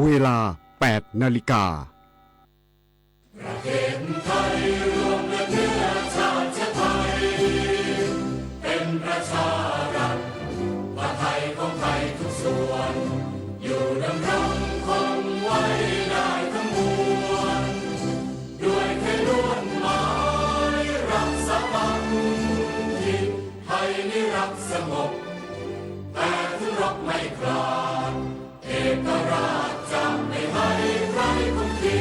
เวลา 8 นาฬิกาประเทศไทยรวมเนื้อชาติไทยเป็นประชารัฐว่าไทยของไทยทุกส่วนอยู่ดำรงคงไว้ได้ทั้งมวลด้วยแค่ล้วนหมายรักษาปักถิ่นไทยนิรักสงบแต่ถึงรบไม่กล้าเอกราชจะไม่ให้ใครคุมที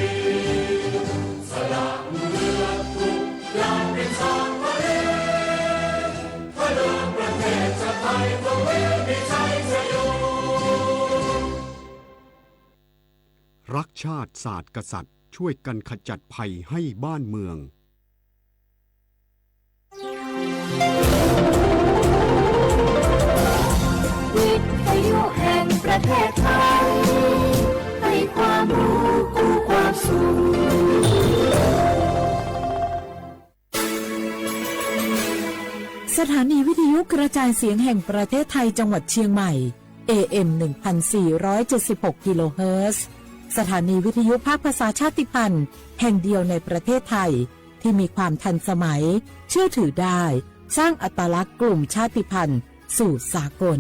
สละเลือดทุกอย่างเป็นชาติทะเลถ้าเดินประเทศชาติไทยก็เวมีชัยชโยรักชาติศาสตร์กษัตริย์ช่วยกันขจัดภัยให้บ้านเมืองวิทยุแห่งประเทศไทยให้ความรู้คู่ความสุขสถานีวิทยุกระจายเสียงแห่งประเทศไทยจังหวัดเชียงใหม่ AM 1476 กิโลเฮิรตซ์สถานีวิทยุภาคภาษาชาติพันธุ์แห่งเดียวในประเทศไทยที่มีความทันสมัยเชื่อถือได้สร้างอัตลักษณ์กลุ่มชาติพันธุ์สู่สากล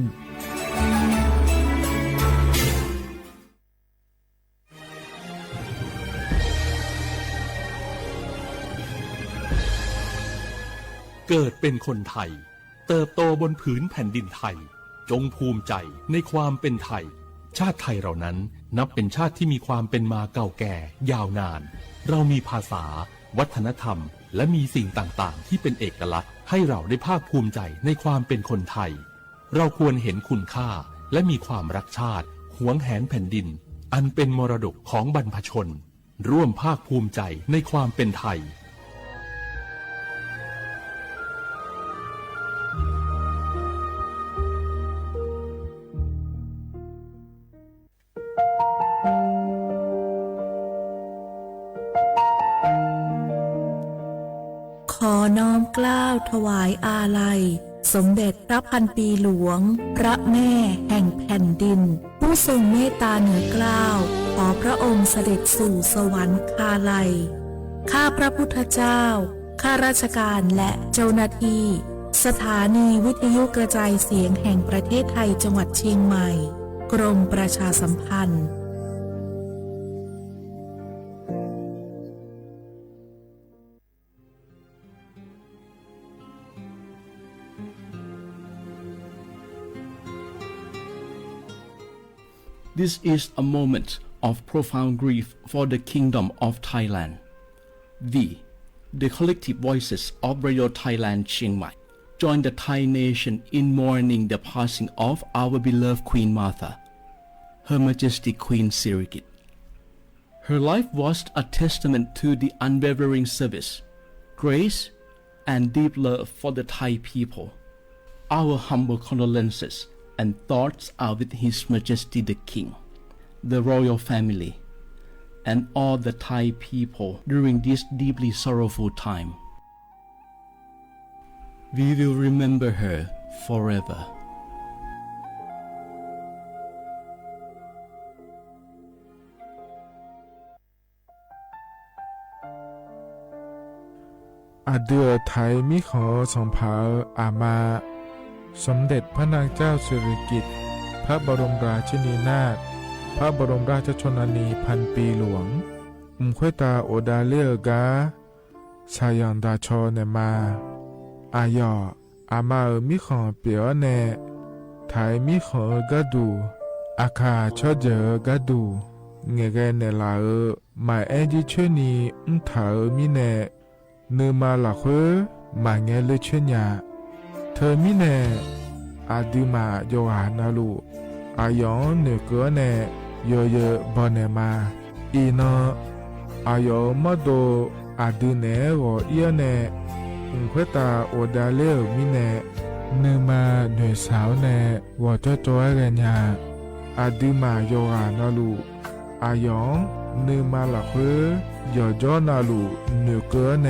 เกิดเป็นคนไทยเติบโตบนผืนแผ่นดินไทยจงภูมิใจในความเป็นไทยชาติไทยเรานั้นนับเป็นชาติที่มีความเป็นมาเก่าแก่ยาวนานเรามีภาษาวัฒนธรรมและมีสิ่งต่างๆที่เป็นเอกลักษณ์ให้เราได้ภาคภูมิใจในความเป็นคนไทยเราควรเห็นคุณค่าและมีความรักชาติหวงแหนแผ่นดินอันเป็นมรดกของบรรพชนร่วมภาคภูมิใจในความเป็นไทยขอน้อมเกล้าถวายอาลัยสมเด็จพระพันปีหลวงพระแม่แห่งแผ่นดินผู้ทรงเมตตาเหนือเกล้าขอพระองค์เสด็จสู่สวรรคาลัยข้าพระพุทธเจ้าข้าราชการและเจ้าหน้าที่สถานีวิทยุกระจายเสียงแห่งประเทศไทยจังหวัดเชียงใหม่กรมประชาสัมพันธ์This is a moment of profound grief for the Kingdom of Thailand. We, the collective voices of Radio Thailand Chiang Mai, join the Thai nation in mourning the passing of our beloved Queen Martha, Her Majesty Queen Sirikit. Her life was a testament to the unwavering service, grace, and deep love for the Thai people. Our humble condolences and thoughts are with His Majesty the King, the royal family, and all the Thai people during this deeply sorrowful time. We will remember her forever. อาเดือไทยมิขอส่งเผาอามาสมเด็จพระนางเจ้าสิริกิติ์พระบรมราชินีนาถพระบรมราชชนนีพันปีหลวงควยตาโอดาเลียกาชายันดาชอเนมาอายออามามิขอเปียวเนไทยมิขอกะดูอาคาชอเจอกะดูเงเกเนลาหมายเอจิชนีถามิเนเนมาละเขมาเงเลชญาเธอมิเนอาดิมาโยหานาลูอายองเนเกเนโยเยบอนเนมาอีนอายอมโดอาดิเนโอเอียเนควยตาโอดาเลมิเนเนมาเนสาวเนวอจจอยเรญาอาดิมาโยหานาลูอายองเนมาละเขยอจอนาลูเนเกเน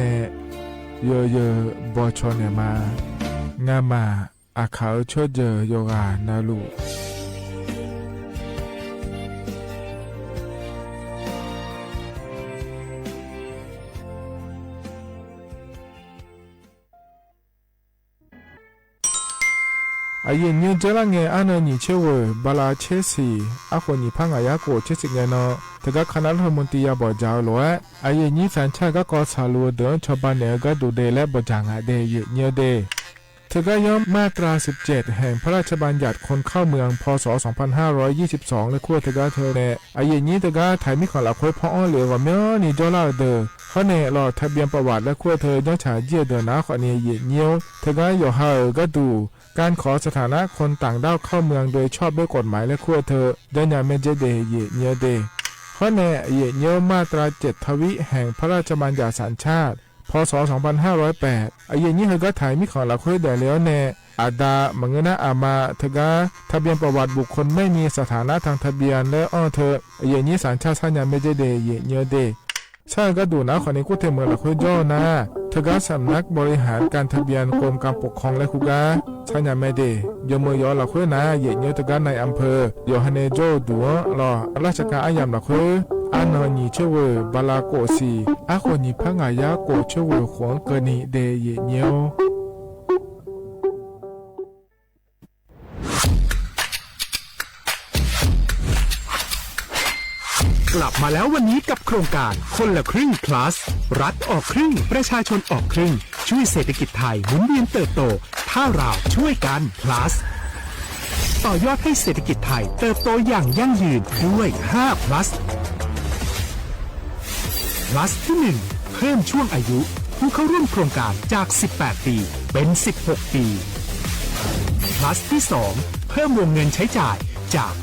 โยเยบอชอเนมางามาอาเขาชดเจอโยกานาลู อายุนิวเจลังเงอันนี้เชื่อบาลาเชสีอาคนนี้พังอายาโกเชสิเงนอแต่ก็คณะรัฐมนตรีบอกเจ้าหลวงอายุนี้สัญชาติก็กอสาลัวเดินชาวบ้านเนี่ยก็ดูเดและบอกจางอาเดยเนียวเดเธอก็ย่อมมาตรา17แห่งพระราชบัญญัติคนเข้าเมืองพศ2522และขั้วเธอก็เธอเนี่ยอายุนี้เธอก็ถ่ายมิของหลักค่อยพ่อเหลือว่าเมื่อนี่เจ้าล่าเดอเขาเนี่ยรอทะเบียนประวัติและขั้วเธอย้อนฉาเยี่ยเดินนะขอเนี่ยเยี่ยเนียวเธอก็อยู่ห่างก็ดูการขอสถานะคนต่างด้าวเข้าเมืองโดยชอบด้วยกฎหมายและขั้วเธอได้ยาเมเจเดเยี่ยเนียวเดข้อแน่เยี่ยเนียวมาตรา7ทวิแห่งพระราชบัญญัติสัญชาติพศ2508อายุนี้เธอก็ถ่ายมิของหลักค่อยได้แล้วแน่อาดามังเงนะอามาเธอก็ทะเบียนประวัติบุคคลไม่มีสถานะทางทะเบียนและเธออายุนี้สัญชาติสัญญาเมเจเดเยี่ยเนียวเดใช่ก็ดูนะขอในกู้เทเมืองหลักค่อยย่อนะเธอก็สำนักบริหารการทะเบียนกรมการปกครองและคุกาสัญญาไม่ได้ยมมือยอหลักค่อยนะเยี่ยเนียวเธอก็ในอำเภอยอฮันเนโจดูรอราชการอายามหลักค่อยอันนี้เชื่อบาลาโกสีอาคนนี้พังอายาโกเชื่อขวงเกนีเดเยเนียวกลับมาแล้ววันนี้กับโครงการคนละครึ่ง plus รัฐออกครึ่งประชาชนออกครึ่งช่วยเศรษฐกิจไทยหมุนเวียนเติบโตถ้าเราช่วยกัน plus ต่อยอดให้เศรษฐกิจไทยเติบโตอย่างยั่งยืนด้วย5 plus plus ที่1เพิ่มช่วงอายุผู้เข้าร่วมโครงการจาก 18 ปีเป็น16 ปี plus ที่2เพิ่มวงเงินใช้จ่ายจาก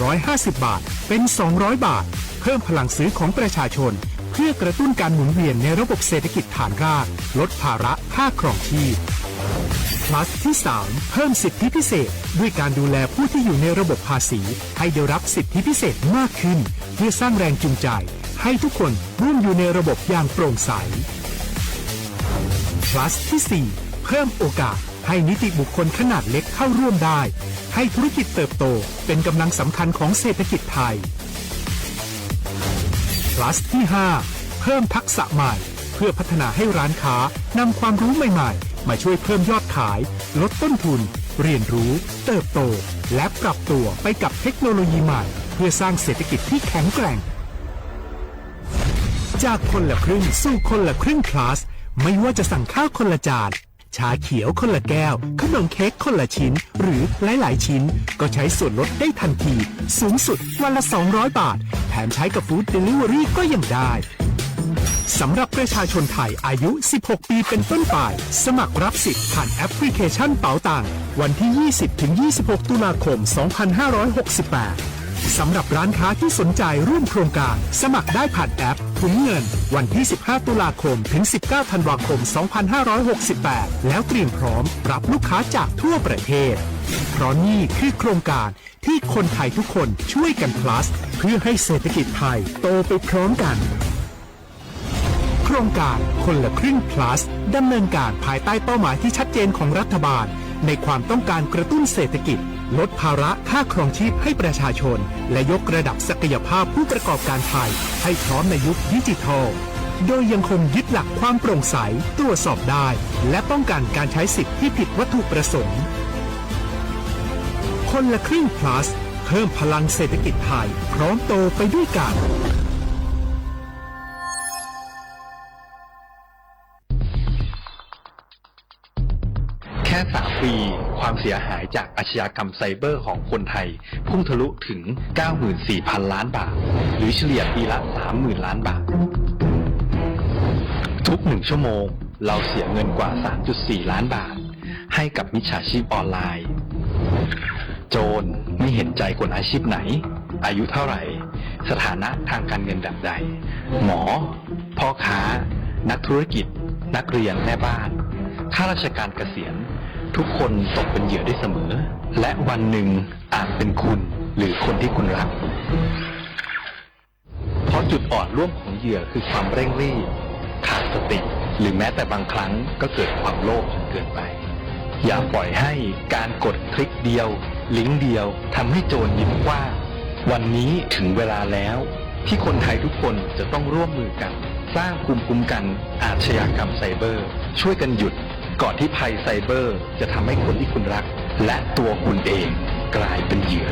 150 บาทเป็น200 บาทเพิ่มพลังซื้อของประชาชนเพื่อกระตุ้นการหมุนเวียนในระบบเศรษฐกิจฐานรากลดภาระค่าครองชีพ plus ที่3เพิ่มสิทธิพิเศษด้วยการดูแลผู้ที่อยู่ในระบบภาษีให้ได้รับสิทธิพิเศษมากขึ้นเพื่อสร้างแรงจูงใจให้ทุกคนร่วมอยู่ในระบบอย่างโปร่งใส plus ที่4เพิ่มโอกาสให้นิติบุคคลขนาดเล็กเข้าร่วมได้ให้ธุรกิจเติบโตเป็นกำลังสำคัญของเศรษฐกิจไทย plus ที่5เพิ่มทักษะใหม่เพื่อพัฒนาให้ร้านค้านำความรู้ใหม่ๆมาช่วยเพิ่มยอดขายลดต้นทุนเรียนรู้เติบโตและปรับตัวไปกับเทคโนโลยีใหม่เพื่อสร้างเศรษฐกิจที่แข็งแกร่งจากคนละครึ่งสู่คนละครึ่ง plus ไม่ว่าจะสั่งข้าวคนละจานชาเขียวคนละแก้วขนมเค้กคนละชิ้นหรือหลายๆชิ้นก็ใช้ส่วนลดได้ทันทีสูงสุดวันละ200 บาทแถมใช้กับฟู้ดเดลิเวอรี่ก็ยังได้สำหรับประชาชนไทยอายุ16 ปีเป็นต้นไปสมัครรับสิทธิ์ผ่านแอปพลิเคชันเป๋าตังวันที่ 20-26 ตุลาคม 2568 สำหรับร้านค้าที่สนใจร่วมโครงการสมัครได้ผ่านแอปถุงเงินวันที่ 15 ตุลาคมถึง 19 ธันวาคม 2568 แล้วเตรียมพร้อมรับลูกค้าจากทั่วประเทศเพราะนี่คือโครงการที่คนไทยทุกคนช่วยกัน plus เพื่อให้เศรษฐกิจไทยโตไปพร้อมกันโครงการคนละครึ่ง plus ดำเนินการภายใต้เป้าหมายที่ชัดเจนของรัฐบาลในความต้องการกระตุ้นเศรษฐกิจลดภาระค่าครองชีพให้ประชาชนและยกระดับศักยภาพผู้ประกอบการไทยให้พร้อมในยุคดิจิทัลโดยยังคงยึดหลักความโปร่งใสตรวจสอบได้และป้องกันการใช้สิทธิที่ผิดวัตถุประสงค์คนละครึ่ง plus เพิ่มพลังเศรษฐกิจไทยพร้อมโตไปด้วยกันแค่3 ปีความเสียหายจากอาชญากรรมไซเบอร์ของคนไทยพุ่งทะลุถึง 94,000 ล้านบาทหรือเฉลี่ยปีละ 30,000 ล้านบาททุก1 ชั่วโมงเราเสียเงินกว่า 3.4 ล้านบาทให้กับมิจฉาชีพออนไลน์โจรไม่เห็นใจคนอาชีพไหนอายุเท่าไหร่สถานะทางการเงินแบบใดหมอพ่อค้านักธุรกิจนักเรียนแม่บ้านข้าราชการเกษียณทุกคนตกเป็นเหยื่อได้เสมอและวันหนึ่งอาจเป็นคุณหรือคนที่คุณรักเพราะจุดอ่อนร่วมของเหยื่อคือความเร่งรีบขาดสติหรือแม้แต่บางครั้งก็เกิดความโลภจนเกินไปอย่าปล่อยให้การกดคลิกเดียวลิงก์เดียวทำให้โจรยิ้มกว้างวันนี้ถึงเวลาแล้วที่คนไทยทุกคนจะต้องร่วมมือกันสร้างภูมิคุ้มกันอาชญากรรมไซเบอร์ช่วยกันหยุดก่อนที่ภัยไซเบอร์จะทำให้คนที่คุณรัก และตัวคุณเองกลายเป็นเหยื่อ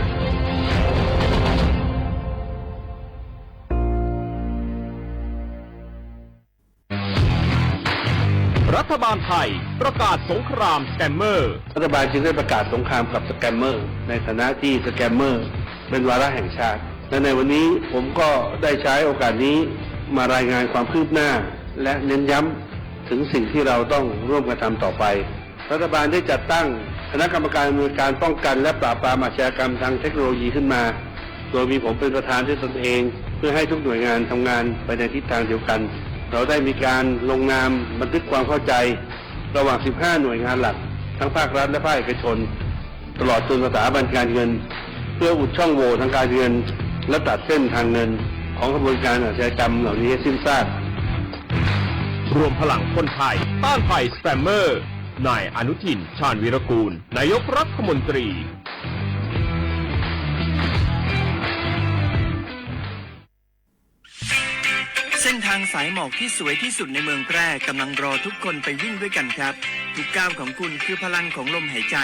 รัฐบาลไทยประกาศสงครามสแกมเมอร์รัฐบาลจึงได้ประกาศสงครามกับสแกมเมอร์ในฐานะที่สแกมเมอร์เป็นวาระแห่งชาติและในวันนี้ผมก็ได้ใช้โอกาสนี้มารายงานความคืบหน้าและเน้นย้ำถึงสิ่งที่เราต้องร่วมกันทำต่อไปรัฐบาลได้จัดตั้งคณะกรรมการดำเนินการป้องกันและปราบปรามอาชญากรรมทางเทคโนโลยีขึ้นมาโดยมีผมเป็นประธานด้วยตนเองเพื่อให้ทุกหน่วยงานทำงานไปในทิศทางเดียวกันเราได้มีการลงนามบันทึกความเข้าใจระหว่าง 15 หน่วยงานหลักทั้งภาครัฐและภาคเอกชนตลอดจนสถาบันการเงินเพื่ออุดช่องโหว่ทางการเงินและตัดเส้นทางเงินของกระบวนการอาชญากรรมเหล่านี้ให้สิ้นซากรวมพลังคนไทยต้านภัยสแกมเมอร์นายอนุทิน ชาญวีรกูลนายกรัฐมนตรีเส้นทางสายหมอกที่สวยที่สุดในเมืองแพร่กำลังรอทุกคนไปวิ่งด้วยกันครับทุกก้าวของคุณคือพลังของลมหายใจ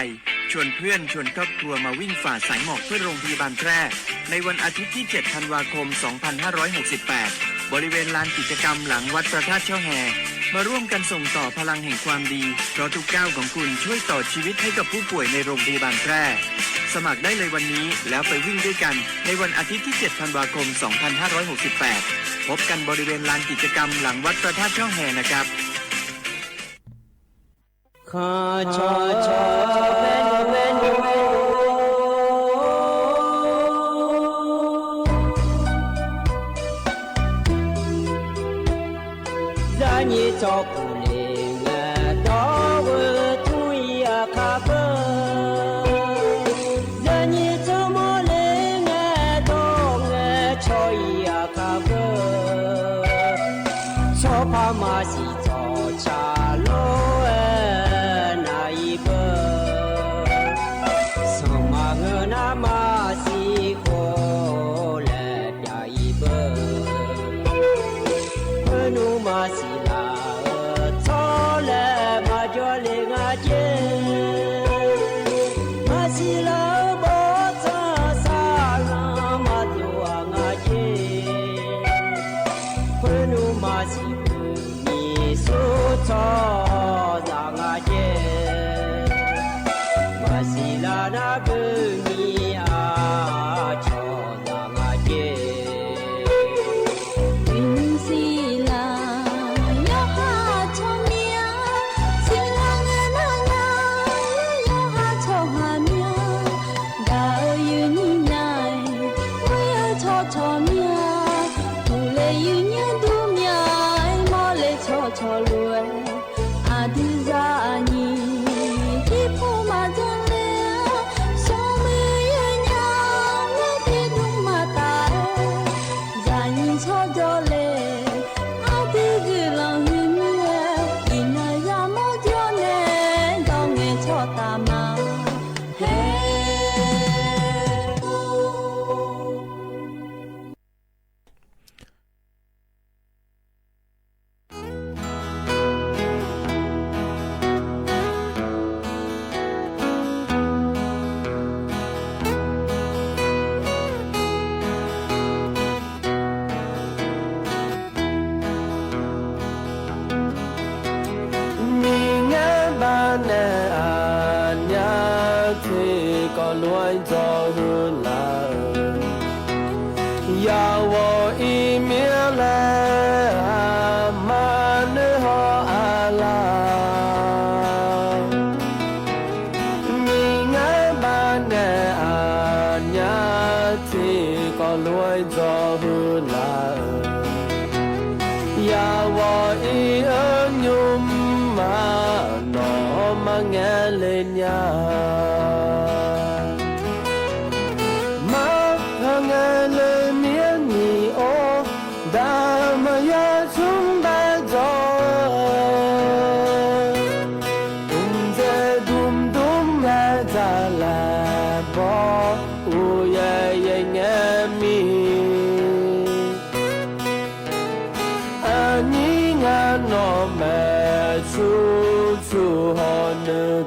ชวนเพื่อนชวนครอบครัวมาวิ่งฝ่าสายหมอกเพื่อโรงพยาบาลแพร่ในวันอาทิตย์ที่ 7 ธันวาคม 2568 บริเวณลานกิจกรรมหลังวัดพระธาตุช่อแฮมาร่วมกันส่งต่อพลังแห่งความดีเพราะทุกก้าวของคุณช่วยต่อชีวิตให้กับผู้ป่วยในโรงพยาบาลแพร่สมัครได้เลยวันนี้แล้วไปวิ่งด้วยกันในวันอาทิตย์ที่ 7 ธันวาคม 2568 พบกันบริเวณลานกิจกรรมหลังวัดพระธาตุช่อแฮนะครับขอชอชอเป็น你照顾你我到我土呀卡不让你怎么来我到我朝呀卡不说怕马西早茶路那一步什么我那马西过来呀一步我马西Hãy subscribe cho kênh Ghiền Mì Gõ để không bỏ lỡ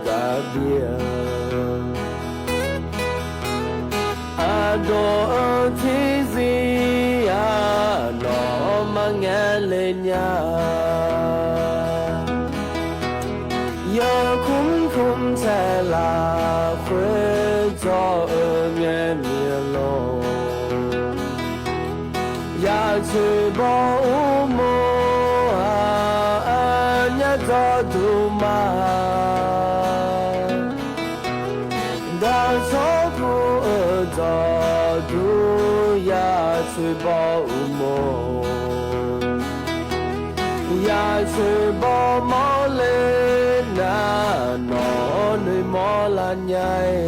nhà giờ cũng sẽ là khuê cho nghe miền lộ ya chỉ bỏ mồ nhớ cho tu mà đã cho tu cho tu ya chỉ bỏ mồ ya chỉ bỏ mồ lên na nó nơi mồ là nhảy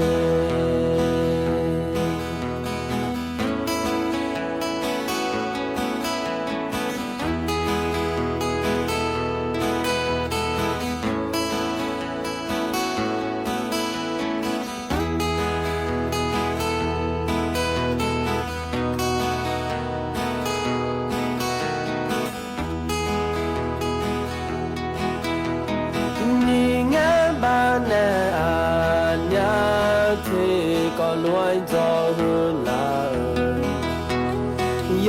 luai cho hơn là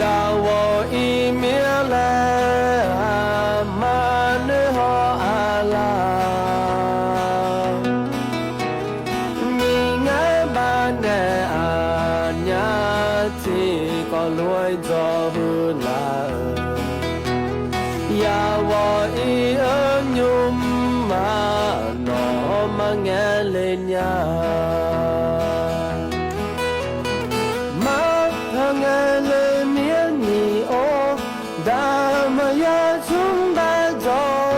ya wo i mía lệ mà nơi họ la mi ngay ban nè nhà thì có luai cho hơn là ya wo i ở nhung mà nó mà nghe lên nhà nghe lời miếng nhị ô đã mà ya chúng ta rồi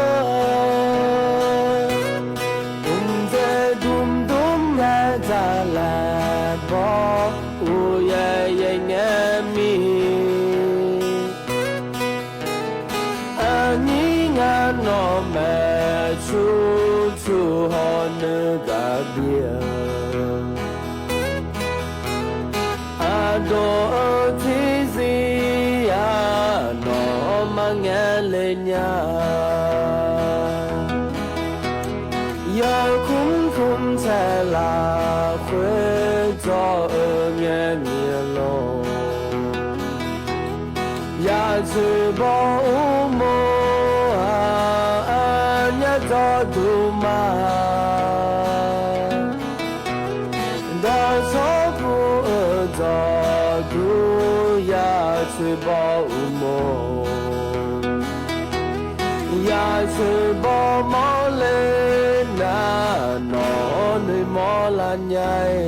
dê đum là ra là bỏ u ye nghe mi anh ngã nó mẹ chú họ nữ cả bia đồ thế gì nó mà nghe lên nhà giờ cũng sẽ là khuê cho nghe miền lộ ya chỉ bỏ mồ nhớ cho tu mà đã cho cho tu ya chỉ bỏ mồ ya chỉ bỏ mò lên na nó nơi mò là nhảy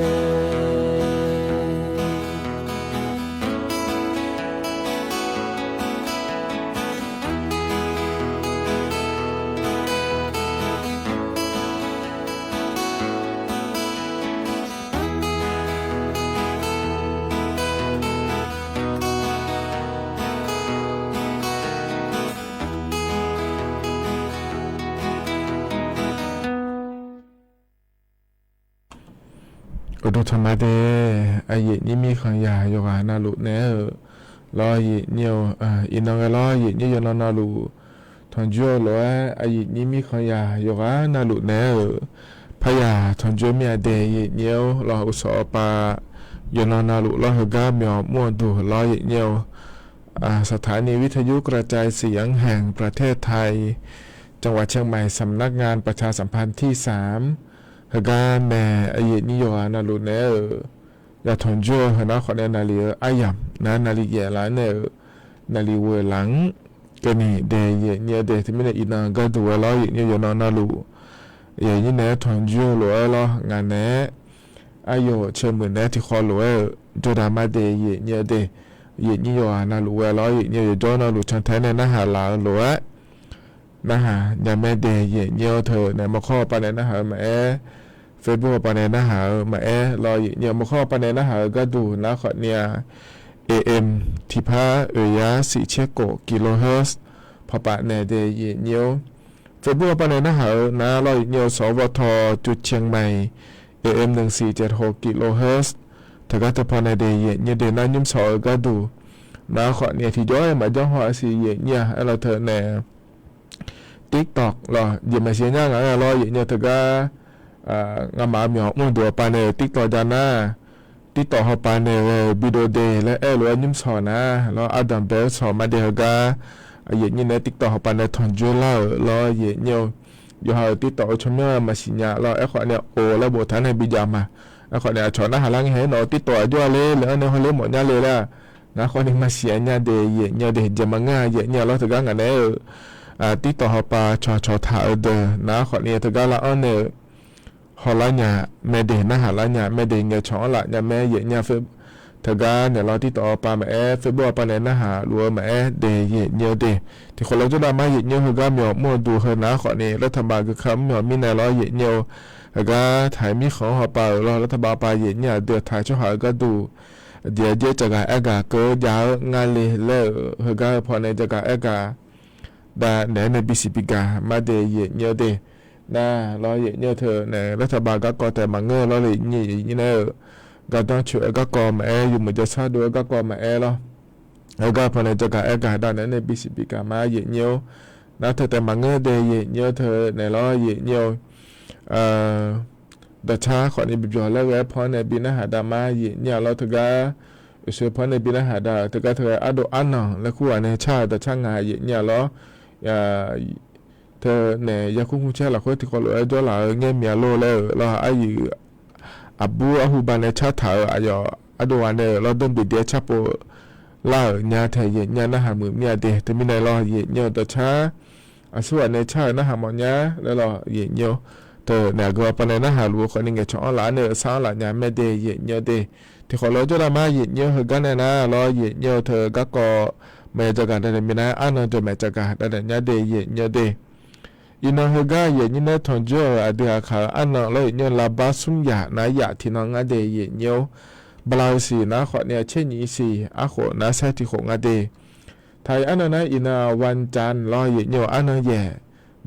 อุดธรรมะเดอายินี่มีขังยาโยกานาลุเนอรอยิเนียวอินนองรอยินี่ยนนาลุทอนจัวรออายินี่มีขังยาโยกานาลุเนอพยาทอนจัวมีอเดยิเนียวรออุสอปายนนาลุรอฮกาเมียวม่วนดูรอยิเนียวสถานีวิทยุกระจายเสียงแห่งประเทศไทยจังหวัดเชียงใหม่สำนักงานประชาสัมพันธ์ที่3ฮกาแม่อายินิโยนาลุเนอยาทนจัวฮนะขอเนนาลีอายัมนะนาลีเยลาเนนาลีเวลังก็นี่เดเยเนียเดที่ไม่ได้อินาก็ดูว่าล้อยิโยนาลุเยนี่เนทนจัวหลัวล้องานเนอายุเชื่อมือเนที่คอหลัวจูดามาเดเยเนียเดเยนิโยนาลุเวล้อเยเนียจอนาลุชันแท้เนนะหาลาหลัวนะฮะอย่าแม่เดเยเนียเธอในมาข้อปานนะฮะแม่เฟซบุ๊กปานนะฮะมารอเนียมาข้อปานนะฮะก็ดูนะขอเนีย AM ที่พายา4เชโกกิโลเฮิรตซ์พอปะเนเดเยเนียเฟซบุ๊กปานนะฮะนะรอเนียสวทจุดเชียงใหม่ AM 1476กิโลเฮิรตซ์ถ้าก็จะพอในเดเยเนียเดน่ายุ่มสอก็ดูนะขอเนียที่ย้อยมาจ้องหอสีเยเนียเราเธอแน่TikTok 咯，也没现在俺咯，也这个俺妈苗我多办的 TikTok จานะTikTok เขา办的วิดีโอเดย์และlo นิ่มสอนนะแล้วอดัมเบลสอนมาเดียวก็ เย็นในติ๊กต่อเขาไปในทอนจูเล่ารอเย็นอยู่หาติ๊กต่อชมเมื่อมาสิญญาเราไอ้ขวเนี่ยโอ้แล้วบทฐานให้บิจามาไอ้ขวเนี่ยชอนหาลังให้หนอติ๊กต่อด้วยเลยแล้วเนี่ยเขาเลี้ยงหมดเนี่ยเลยละนะขวนี่มาเสียเนี่ยเดย์เนี่ยเดย์จะมาง่ายเนี่ยเราถึงกันกันเนี่ยติ๊กต่อเขาไปชอถ่าเดนะขวเนี่ยถึงกันละอันเนี่ยฮอลล์เนี่ยแม่เดย์นะหาลังเนี่ยแม่เดย์เนี่ยชอนละเนี่ยแม่เนี่ยเฟถึงกันเนี่ยเราติ๊กต่อไปแม่เฟบไปเนี่ยนะหาลัวแม่เดย์เนี่ยเดย์ที่คนเราจะได้มาเนี่ยถึงกันเนี่ยมั่วดูเฮนะขวนี่รัฐบาลก็คำเนี่ยมีในร้อยเนี่ยก็ถ่ายมีของเขาไปเรารัฐบาลไปเนี่ยเดือดถ่ายช่วยหาก็ดูเดี๋ยวจะการเอกาเกิดยาวงานเลยแล้วก็พอในจะการเอกาได้ในบิสิปิกามาเดียเนี่ยเดน่าเราเนี่ยเธอในรัฐบาลก็แต่มาเงอเราเลยนี่เนี่ยก็ต้องช่วยก็กอมาอยู่เหมือนจะซาด้วยก็กอมาแล้วแล้วก็พอในจะการเอกาได้ในบิสิปิกามาเนี่ยน่าเธอแต่มาเงอเดียเนี่ยเธอในเราเนี่ยดัชชาขอในบิบยอแล้วแวะพอในบินหาดามาเนี่ยเราถึงก็เชื่อพอในบินหาดาถึงก็เธออดอันน่ะและคู่ในชาดัชชางายเนี่ยเราเธอเนี่ยยาคุ้มคุ้มเชื่อหลักคนที่คนรู้ด้วยหลักเงี้ยมีอโลแล้วเราอายุอับบูอาหูบานในชาถาอายุอดวันเนี่ยเราเดินบิดเดียชาโปล่าเนี่ยเธอเนี่ยนะหามือเนี่ยเดแต่มีในเราเนี่ยดัชชาส่วนในชานะหาหมอเนี่ยแล้วเราเนี่ยเนี่ยก็ปนในหาลูกคนนึงก็ชอบหลานเนี่ยสาวหลานเนี่ยไม่ได้เนี่ยเดที่เขาเราจะได้มาเนี่ยเหกันเนี่ยนะเราเนี่ยเธอก็แม่จักการได้มีนะอันนั้นจะแม่จักการได้เนี่ยเดเนี่ยเดอินนเหกันเนี่ยทอนจ่อเดียขาอันนั้นเลยเนี่ยลาบาสุมยานะยาที่น้องเดเนี่ยบลาวสีนะขอเนี่ยเช่นนี้สิอาขอนะใช่ที่ของเดไทยอันนั้นอินาวันจันทร์เราเนี่ยอันนั้นแย่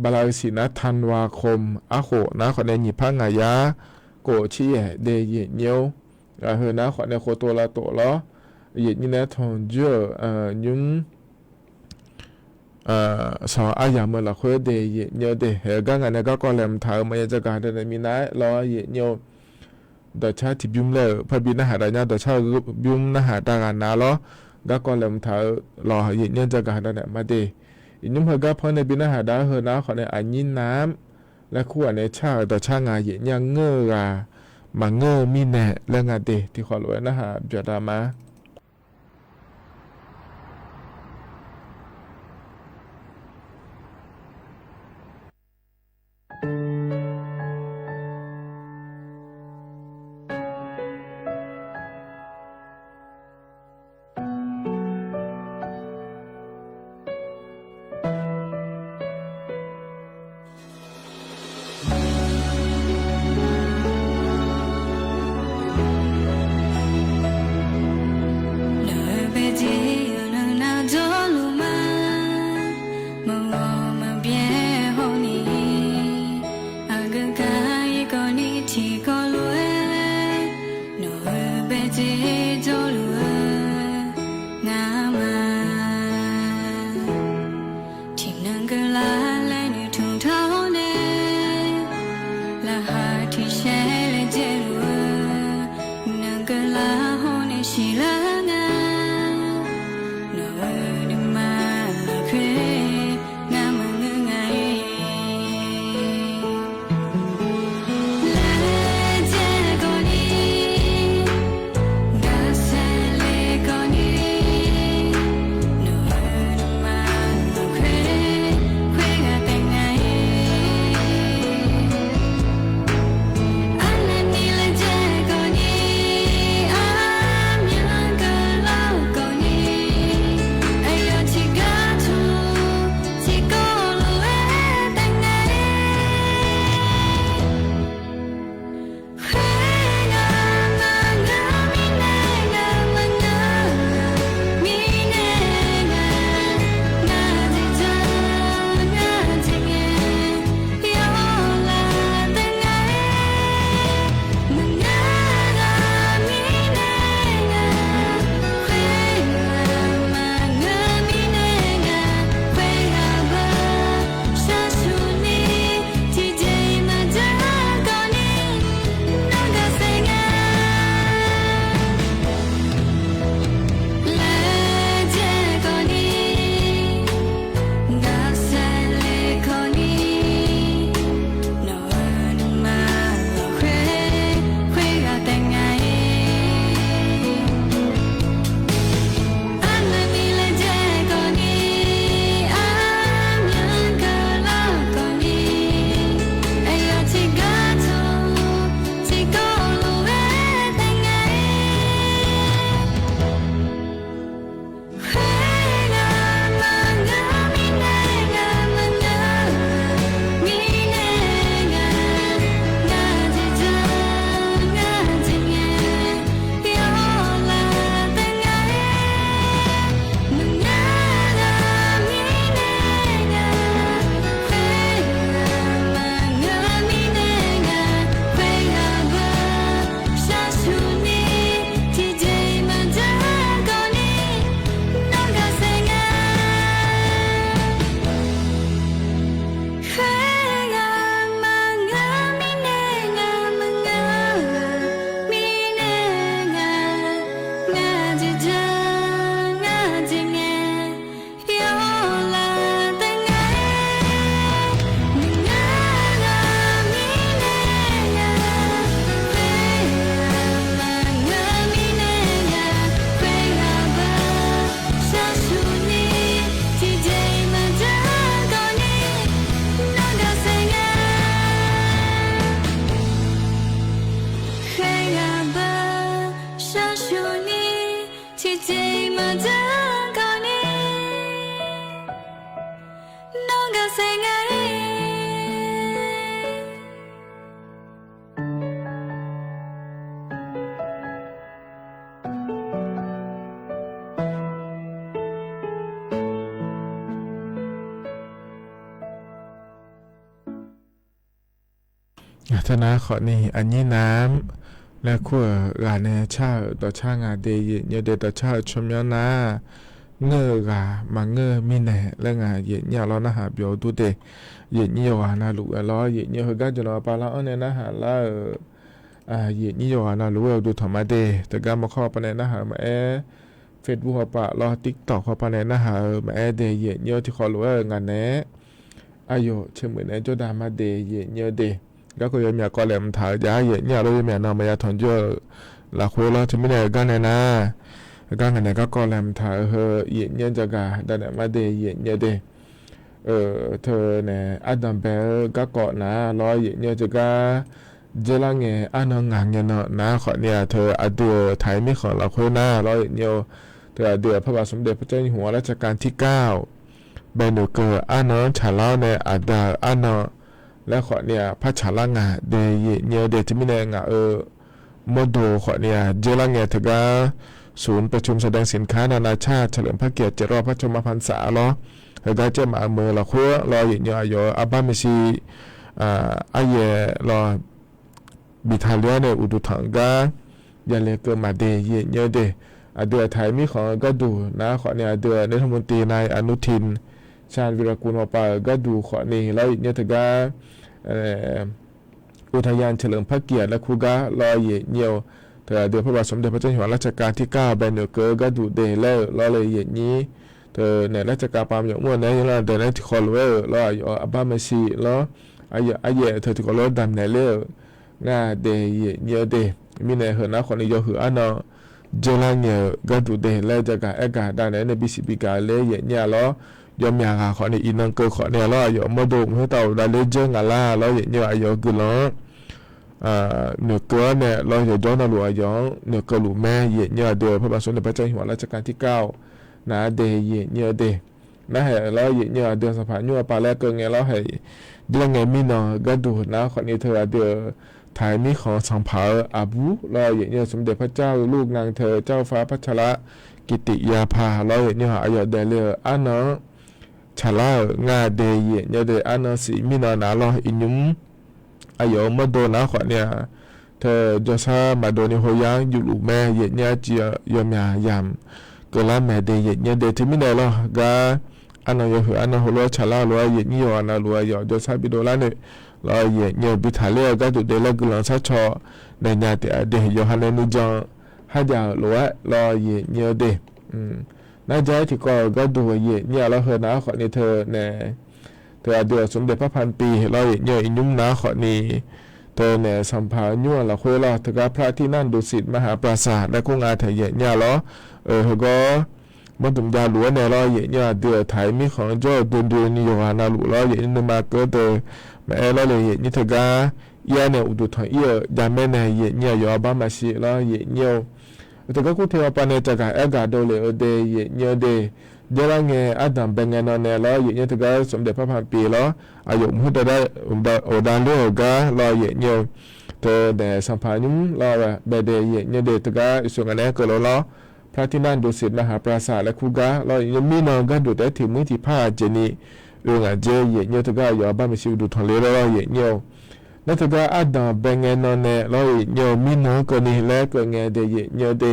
บาลาสินะธันวาคมอาโขนะขอในหยิบพังงายาโกชีเดยเนียวเฮนะขอในโคตัวละตัวล้อเย็นนี่นะทองเจอยุงสออายาเมื่อละคุยเดยเนียวเดเฮกังอันนี้ก็แหลมถามมาจะการเดินมีนะล้อเยเนียวดชาที่บิมเลยพอบินหาได้เนี่ยดชาบิมนะหาตางานนะล้อก็แหลมถามล้อเยเนียวจะการเดินมาเดอินุมเฮก็พอในบินหาได้เฮนะขอในอันยินน้ำและคู่ในชาต่อชางานเยยังเงอรามาเงอมีแน่และงานเดที่ขอรวยนะฮะเบียดามา ธนาขอนี่อันนี้น้ำและขั้วกาเนชาต่อชางาเดยเยเดต่อชาชมยานาเงอกามาเงอมีแน่และงาเยเนี่ยเรานะหาเบียวดูเดเยเนี่ยว่านาลูล้อเยเนี่ยเขาก็จะรอปาละอันเนี่ยนะหาละเยเนี่ยว่านาลูดูธรรมะเดแต่ก็มาข้อปานนะหามาเฟซบุ๊กปะรอ TikTok เขาปานนะหามาเดเยเนี่ยที่เขารู้งานแน่อายุเชื่อเหมือนจดามาเดเยเนี่ยเดก็ก็ยังมีก็เลยมันถ่ายยาเยเนี่ยเรายังมีนามายาทอนเยอะหลักหัวเราจะไม่ได้กันเลยนะกันกันเนี่ยก็เลยมันถ่ายเยเนี่ยจะกาดันมาเดเยเนี่ยเดเธอเนี่ยอัดดัมเบลก็เกาะนะรอเยเนี่ยจะกาเจลังเงอันงางเนี่ยเนาะนะขอเนี่ยเธออดีตถ่ายไม่ขอหลักหัวหน้ารอเยเนี่ยเธออดีตพระบาทสมเด็จพระเจ้าอยู่หัวรัชกาลที่9เบนเกอร์อันนั้นฉลาในอดาอันนั้นและขอเนี่ยพระฉลางาเดยเนี่ยเดจะมีแนงโมโดขอเนี่ยเจลังเงทกาศูนย์ประชุมแสดงสินค้านานาชาติเฉลิมพระเกียรติ7 รอบพระชนมพรรษาล้อเฮดาเจมาเมือละคัวรอเนี่ยอายุอับบามิซีอายรอบิทาเลียในอุดุถังกายันเลเกอมาเดยเนี่ยเดเดือไทยมีของก็ดูนะขอเนี่ยเดือรัฐมนตรีนายอนุทินชาญวิรกูลมาปาก็ดูขอนี่แล้วเนี่ยถึงก็อุทยานเฉลิมพระเกียรติและคูกาลอยเยี่ยวเธอเดือพระบาทสมเด็จพระเจ้าอยู่หัวรัชกาลที่9แบนเนอร์เกอร์ก็ดูเดย์แล้วรอเลยอย่างนี้เธอเนี่ยรัชกาลปามอย่างม้วนเนี่ยแล้วเดินในที่คอลเวอร์รออยู่อับบาเมซีแล้วอายเธอที่คอลเวอร์ดำเนี่ยเลี้ยวง่าเดย์เยี่ยวเดย์มีในหัวหน้าคนนี้ยกหัวอันนั้นเจลังเนี่ยก็ดูเดย์แล้วจะการกาด้านในบีซีบีการเลี้ยเนี่ยแล้วยอมยาขอในอินังเกอขอเนี่ยเราอยู่มาดูให้เต่าได้เลี้ยงงาล่าเราเนี่ยอายุกุลเนื้อเกลือเนี่ยเราจะย้อนเราหลวงย้อนเนื้อเกลือหลูแม่เนี่ยเดือพระบาทสมเด็จพระเจ้าอยู่หัวรัชกาลที่9นะเดย์เนี่ยเดนะให้เราเนี่ยเดือนสภาญัวปลาแรกเกลือไงเราให้เดือนไงมีนอก็ดูนะขอนี้เธอเดือถ่ายมีของสังผาอาบูเราเนี่ยสมเด็จพระเจ้าลูกนางเธอเจ้าฟ้าพัชระกิติยาภาเราเนี่ยอายุเดเลอันเนาะฉลางาเดยเนี่ยเดอันนั้นสิมีนาลออินุมอายุมาโดนะขวเนี่ยเธอจะซามาโดนิโฮยังอยู่ลูแม่เนี่ยจียอมยามก็ละแม่เดยเนี่ยเดที่มีนาลอกาอันนั้นอยู่อันนั้นหัวฉลาลัวเนี่ยนี่อันนั้นลัวอยู่จะซาบิโดละเนี่ยลอยเนี่ยบิทาเล่ก็ดูเดลกุลังซาชอในนาเตอเดยฮันเลนุจังฮัดยาลัวลอยเนี่ยเดน่าจะที่ก็ดูเนี่ยเราเห็นนะขอนี้เธอเนี่ยเธอเดือดสมเด็จพระพันปีเราเนี่ยอินุ่มนะขอนี้เธอเนี่ยสัมภาญัวเราคุยเราถึงพระที่นั่นดุสิตมหาปราสาทและกุ้งอาไทยเนี่ยเราเขาก็มันตุ่มยาหลวงเนี่ยเราเนี่ยเดือดไทยมีของเจ้าดูนี่อยู่นาหลวงเราเนี่ยนึกมาเกิดเธอแม่เราเลยเนี่ยเธอก็เนี่ยอุดทองยาแม่เนี่ยอยู่บ้านมาสิเราเนี่ยแต่ก็คุยเทวปานจากการกาโดเลอเดยเนี่ยเดเดี๋ยวไงอัดดัมเป็นไงนอนเนี่ยแล้วเนี่ยถึงก็สมเด็จพระพันปีแล้วอายุมุดได้โอดานเลือกก็รอเนี่ยเธอแต่สัมภายุ้มรอเบเดยเนี่ยเดถึงก็ส่วนนี้ก็แล้วพระที่นั่นดุสิตมหาปราสาทและคูกาเรายังมีนอนก็ดูได้ถึงมือที่ผ้าเจนี่เจเนี่ยถึงก็อยู่บ้านไม่ชิวดูทะเลแล้วเนี่ยนั่นถือว่าอัดดาเป็นไงนอนเนี่ยเราเนี่ยมีน้องคนนี้แล้วก็ไงเดียเนี่ยเด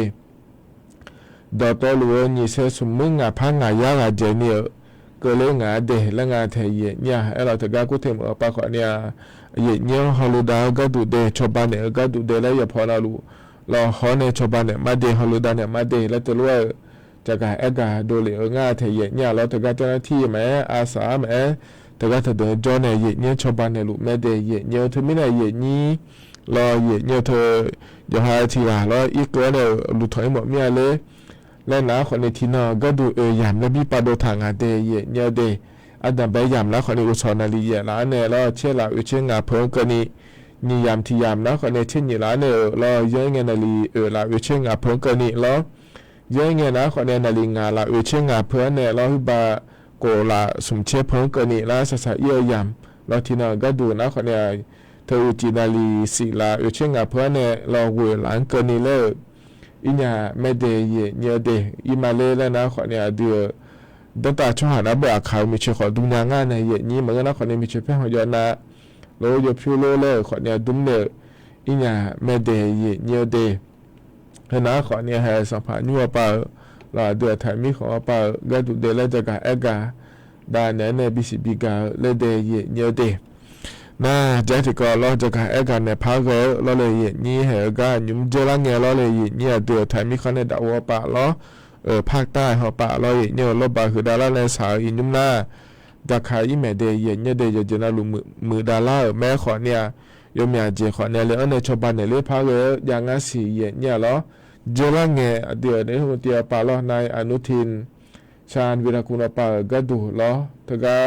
ดอตัวรู้นี่เสียสมมึงพังยากเจเนี่ยก็เลยงาเดแล้วงาเทียเนี่ยเราถือว่ากูเทมปากเนี่ยเนี่ยฮอลลูดาก็ดูเดชอบบ้านเนี่ยก็ดูเดแล้วอย่าพอเรารู้เราฮอเนี่ยชอบบ้านเนี่ยมาเดฮอลลูดาเนี่ยมาเดแล้วตัวรู้จากการกาดูเลยงาเทียเนี่ยเราถือว่าเจ้าหน้าที่แม่อาสาแม่แต่ก็ถ้าเดินจอเนี่ยเนี่ยชาวบ้านเนี่ยลูกแม่เดย์เนี่ยเธอไม่ได้เนี่ยรอเนี่ยเธออย่าหาทีละแล้วอีกตัวเนี่ยลูกถอยหมดเมียเลยและน้าคนในที่น่าก็ดูยามแล้วมีปาโดทางเดย์เนี่ยเดย์อันดับใบยามแล้วคนในอุศนาลีเนี่ยร้านเนี่ยแล้วเชื่อเราเชื่องาเพิ่งกันนี่ยามที่ยามแล้วคนในเช่นนี่ร้านเนี่ยเราเยอะเงินนาลีเราเชื่องาเพิ่งกันนี่แล้วเยอะเงินนะคนในนาลีงาเราเชื่องาเพิ่งเนี่ยเราบาโกลาสมเชฟเพิ่งกันนี่แล้วสายเยี่ยยามเราที่น่าก็ดูนะคนเนี่ยเธออุจินาลีศิลาเชื่องาเพิ่งเนี่ยเราเวหลังกันนี่เลยอินยาไม่เดย์เนี่ยเดย์อิมาเลแล้วนะคนเนี่ยเดือดตาช่วงหานะแบบข่าวมีเชื่อขอดูงานในเย็นนี้เหมือนกันนะคนนี้มีเชื่อเพื่อนหอยนะ โลยพิวโลเลยขอเนี่ยดุมเนออิญาแม่เดยเนียวเดเฮนะขอเนี่ยให้สัมภาษณ์นัวปาลาเดือไทยมีของปากระดูเดลจะกาเอกาดาเนเนบิสิบิกาเลเดยเนียวเดน่าใจที่ก็เราจะกาเอกาในภาคเราเลยนี่เหรอกายุ่มเจริญเงี้ยเราเลยเนี่ยเดือไทยมีคนในดาวปาเราภาคใต้เขาปาเราเนี่ยเราบาคือดาราในสาวอินยุ่มหน้าดาคาอิเมเดยเนี่ยเดยจะน่าลุมือดาราแม่ขอเนี่ยยมยาเจขอเนี่ยเลยในชาวบ้านในเรื่องภาคอย่างงั้นสิเนี่ยเราเจริญเงี้ยเดือในหัวเตียปาเราในอนุทินชาญวิรากุลปากระดูเราทกา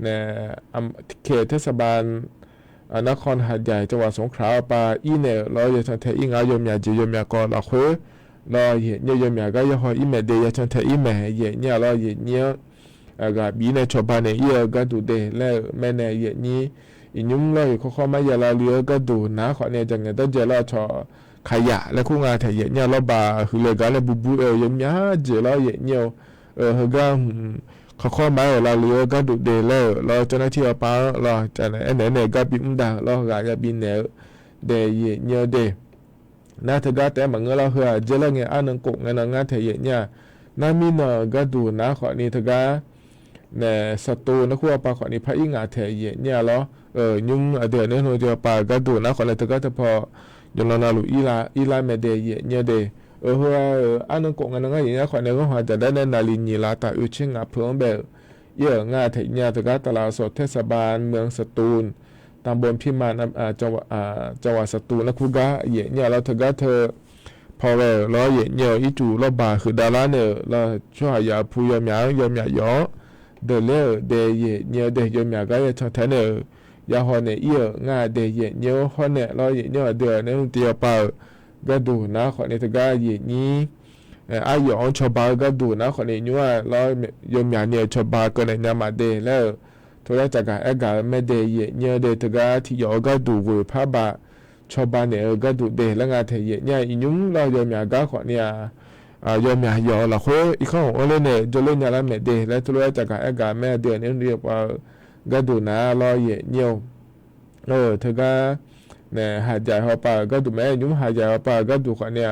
เนี่ยเขตเทศบาลนครหาดใหญ่จังหวัดสงขลาปาอีเนี่ยเราจะทำเทอิงอายมยาเจยมยากรเราคือเราเนี่ยยมยาก็ยังหอยเมเดียทำเทอิเมเนี่ยเราเนี่ยกับบีในชาวบ้านเนี่ยก็ดูเดแล้วแม่เนี่ยนี่อินุ่มเราเขาไม่ยาลาเรือก็ดูนะขอเนี่ยจังเงี้ยต้องเจริญชอขยะและคู่งานเทียเนี่ยเราบาคือเลยกันเลยบุบยมยาเจเราเนี่ยเฮก็เขาไม่เราเรือก็ดูเดแล้วเราเจ้าหน้าที่ป้าเราจะเนี่ยก็บินด่าเราก็บินเนี่ยเดเนี่ยเดน่าเธอก็แต่บางเงี้ยเราเหือเจริญเงี้ยอันนึงกงเงี้ยงานเทียเนี่ยน่ามีเนาะก็ดูนะขอนี่เธอก็เนี่ยสตูนักขัวปลาขอนี่พระอิงาเทียเนี่ยเรายุ่งเดือนนี้เราจะปลาก็ดูนะขอเลยเธอก็จะพอยงนาลูอีลาเมเดยเนี่ยเดหัวอันนั้นกงอันนั้นอย่างเงี้ยขอเนี่ยก็หาจะได้ในนาลินีลาตาอุชิงเพิ่มแบบเยอะง่ายถึงเนี่ยเธอก็ตลาดสดเทศบาลเมืองสตูลตำบลพิมานจังหวัดสตูลนะคุกะเนี่ยเราเธอก็พอแล้วเราเนี่ยอีจูเราบาคือดาราเนี่ยเราช่วยยาพูยมยาเดลเดยเนี่ยเดยมยาก็จะทำแทนเนี่ยยาหอเนี่ยเยอะง่ายเดยเนี่ยหอเนี่ยเราเนี่ยเดือนเนี่ยเดียวเปล่าก็ดูนะขอเนี่ยก็นี้อายองชบาก็ดูนะขอเนี่ยว่าเรายมยาเนี่ยชบาก็ในนามาเดแล้วทุกอย่างจากการกาไม่เดยเนี่ยเดตก็ที่ยอก็ดูวิภาบะชบาเนี่ยก็ดูเดแล้วงานเทียเนี่ยยุ่งเรายมยาก็ขอเนี่ยยมยายอละคนอีกข้อของเราเนี่ยจะเล่นยาละไม่เดแล้วทุกอย่างจากการกาไม่เดือนเนี่ยเรียกว่าก็ดูนะเราเนี่ยเธอก็เนี่ยหาใจเขาปาก็ดูแม่ยุ่งหาใจเขาปาก็ดูคนเนี่ย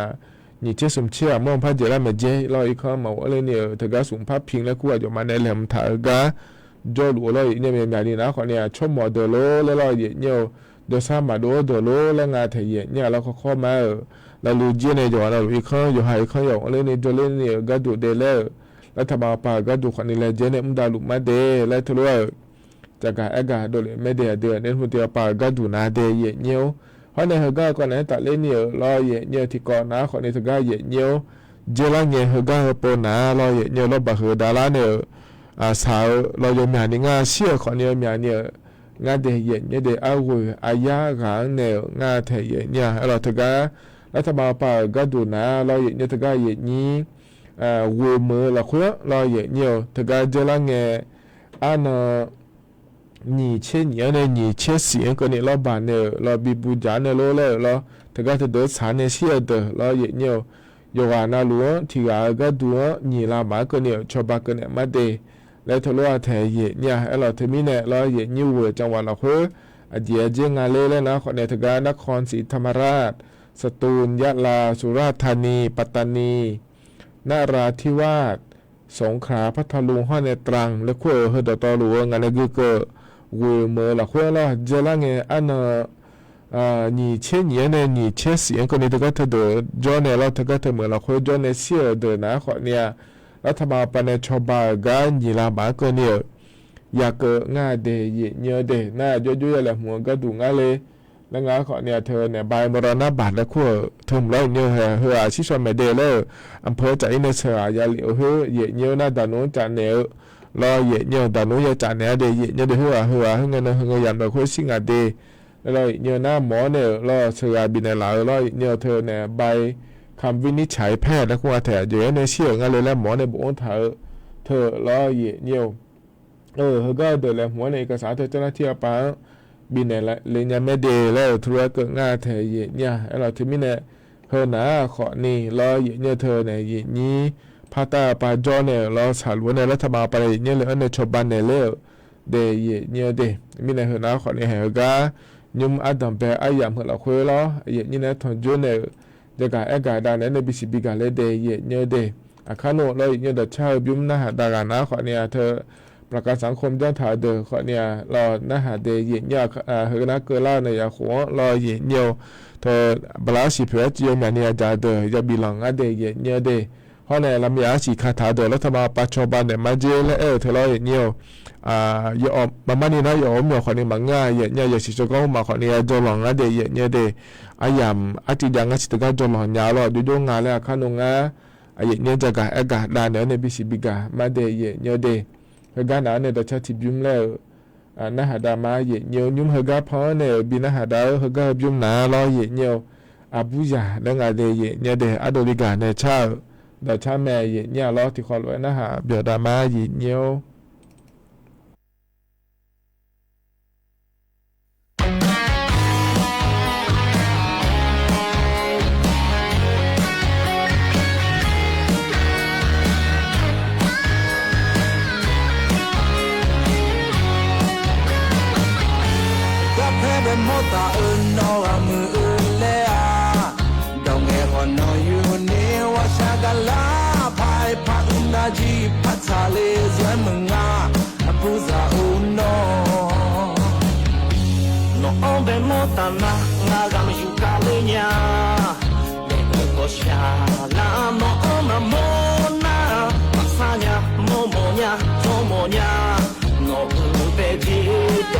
นี่เชื่อสมเชื่อมองพระเจ้าไม่เจเราอีกข้อมาว่าเลยเนี่ยเธอก็สูงพับพิงแล้วกูจะมาในแหลมถ่ายก็จอดหัวเราเนี่ยเป็นแบบนี้นะคนเนี่ยชอบหมดเดโลแล้วเราเนี่ยเดซามาโดเดโลแล้วงานเทียเนี่ยเราข้อมาเราลูจีเนี่ยอยู่เราอีกข้ออยู่หายข้ออยู่เลยเนี่ยจะเล่นเนี่ยก็ดูเดลแล้วทำมาปาก็ดูคนนี้เลยเจเนี่ยมันดาลุมาเดแล้วทุกอย่างจากการกาโดยไม่เดือดเนี่ยหัวเดียวปาก็ดูนาเดียเนียวเพราะในเฮก้าก่อนนั้นตัดเล่นเนี่ยรอเนียวที่ก่อนนะคนในเฮก้าเนียวเจริญเนี่ยเฮก้าปนนะรอเนียวเราบักเฮดาราเนี่ยสาวเราโยมอย่างนี้งาเชี่ยคนเนี่ยอย่างเนี่ยงาเดียเนี่ยเดียอาวุอายาหางเนี่ยงาเทียเนี่ยเราเฮก้ารัฐบาลปาก็ดูนะเราเนี่ยเฮก้านี้วัวมือเราคุยเราเนี่ยเฮก้าเจริญเนี่ยอัน你前年呢，你前10个呢，老板呢，老比不家呢，老来了，他个他都产呢些的，老也牛，有啊那路，提个多，你拉马个呢，超八个呢没得，来头路啊太也呢，老他们呢，老也牛个จังหวัดละหัวเดียเจงาเลยนะคนเนี่ยถ้าการนครศรีธรรมราชสตูลยะลาสุราษฎร์ธานีปัตตานีนราธิวาสสงขลาพัทลุงห้อในตรังและขั้วเฮดตอหลวงงานในกุเกวัวเมื่อละขั้วละเจริญเงอัน你前年呢你前10个呢这个他的จอเนี่ยเราถ้าก็เธอเมื่อละขั้วจอเนี่ยเสียเดินนะคนเนี่ยรัฐบาลปนชบากันยีลาบาก็เนี่ยอยากง่ายเดยเนื้อเดน่าย่อยๆแหละหัวก็ดูง่ายเลยแล้วง่ายขอเนี่ยเธอเนี่ยใบมรณบัตรแล้วขั้วเธอแล้วเนี่ยเฮอาชิชอนไม่เดเลยอำเภอใจในเสือยาเหลียวเฮเยเนื้อหน้าด่านโน้นจานเนี่ยรอเยเนื้อด่านโน้นจานเนี่ยเดยเนื้อเดเฮอาเงินยันแบบขั้วสิ่งเดแล้วเนื้อหน้าหมอเนี่ยรอเสือบินหลายรอเนื้อเธอเนี่ยใบคำวินิจฉัยแพทย์แล้วขั้วแถวเยอะในเชี่ยวง่ายเลยแล้วหมอเนี่ยบอกเธอรอเยเนื้อเขาก็เดินแล้วหัวในเอกสารเจ้าหน้าที่ป้าบินเนี่ยเลยยังไม่เดแล้วธุระเกิดง่ายเธอเนี่ยเราถึงมิเนี่ยเธอหนาขอนี่รอเนี่ยเธอเนี่ยนี้พาตาปาจอเนี่ยเราสารวนในรัฐบาลไปเนี่ยเลยในชาวบ้านเนี่ยเลย เดเยเนียเดมีในหัวหน้าขอเนี่ยเหรอกายุมอาดัมเปอายามหัวเราคุยล้อเยนี่นะทอนจูเนจะกาเอกาดานในบิสิบิกาเลเดเยเนียเดอาคาโนเราเนี่ยเดชาบิมนะหาดารานะขอเนี่ยเธอประกันสังคมเจ้าถาเดอขอเนี่ยรอนะหาเดเยเนี่ยเฮนะเกล่าในยาหัวรอเยเนียวเธอบลาสิเพื่อจียมันเนี่ยจ่าเดอยาบิลังอเดเยเนียเดเพราะในลำยาสีคาถาเดอรัฐบาลปัจจุบันเนี่ยมาเจและเธอรอเยเนียวยอมมานี่นะยอมขอเนี่ยมังง่ายเยเนี่ยยาสิจก็มาขอเนี่ยจอหลังอเดเยเนี่ยเดอายามอติยังสิตกาจอหลังยาวรอดูดงาแล้วขนงาเยเนี่ยจะกาเอกาดานเนี่ยบิสิบิกามาเดเยเนี่ยเดเฮกานาเนี่ยจะทิบิมแล้วนะหาดามาเยเนี่ยยุมเฮกาพอเนี่ยบินะหาดาเฮกาบิมนาลอเยเนี่ยอาบูยาดังอาเดเยเนี่ยเดอโดริกาเนี่ยชาดาชาแม่เยเนี่ยลอที่ขอไว้นะหาเบียดามาเยเนี่ยมอตานอมือเลอาดงเอวอนอยู่นี่ว่าชากลาพายพักนาจีพัชาเลสวยมึงอาปูซาอุนอนอเบมอตานางากามยูกาเลญาเดโกชาลามอมาโมนามาซาญาโมโมญาโมโมญาโนบุเปจิเต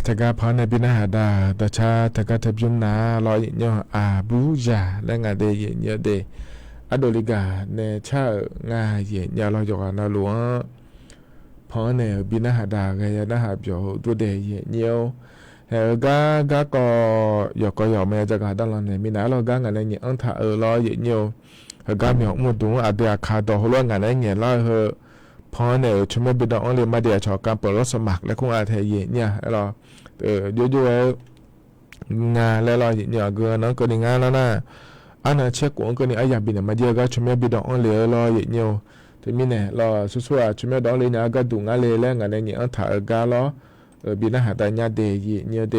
ทกาพอในบินาหาดาตชาทกาทบยุมนาลอยเนาะอาบูยาและงาเดเยเนเดอโดลิกาเนชางาเยเนลอยกานาหลวงพ พอเนี่ยบินหาดาก็ยังหาเปียวตัวเดียเนียวก็หยอกก็หยอกแม่จะกาดังเนี่ยมีนาเราก็งานเนี่ยอันถ่ารอเนียวก็มีหมดตัวอาเดียขาดหัวงานเนี่ยรอพอเนี่ยช่วยบิดองเลยมาเดียชอการเปิดรับสมัครและคงอาเทียเนี่ยรองานแล้วรอเนี่ยก็นั่นก็งานแล้วนะอันนั้นเช็คกวนก็นี่อยากบินมาเดียก็ช่วยบิดองเลยรอเนี่ยแต่มีเนี่ยรอสุดๆช่วยดองเลยเนี่ยก็ดูงานเลยแล้วงานเนี่ยอันถ่าก็รอบินหาได้เนี่ยเดียเนี่ยเด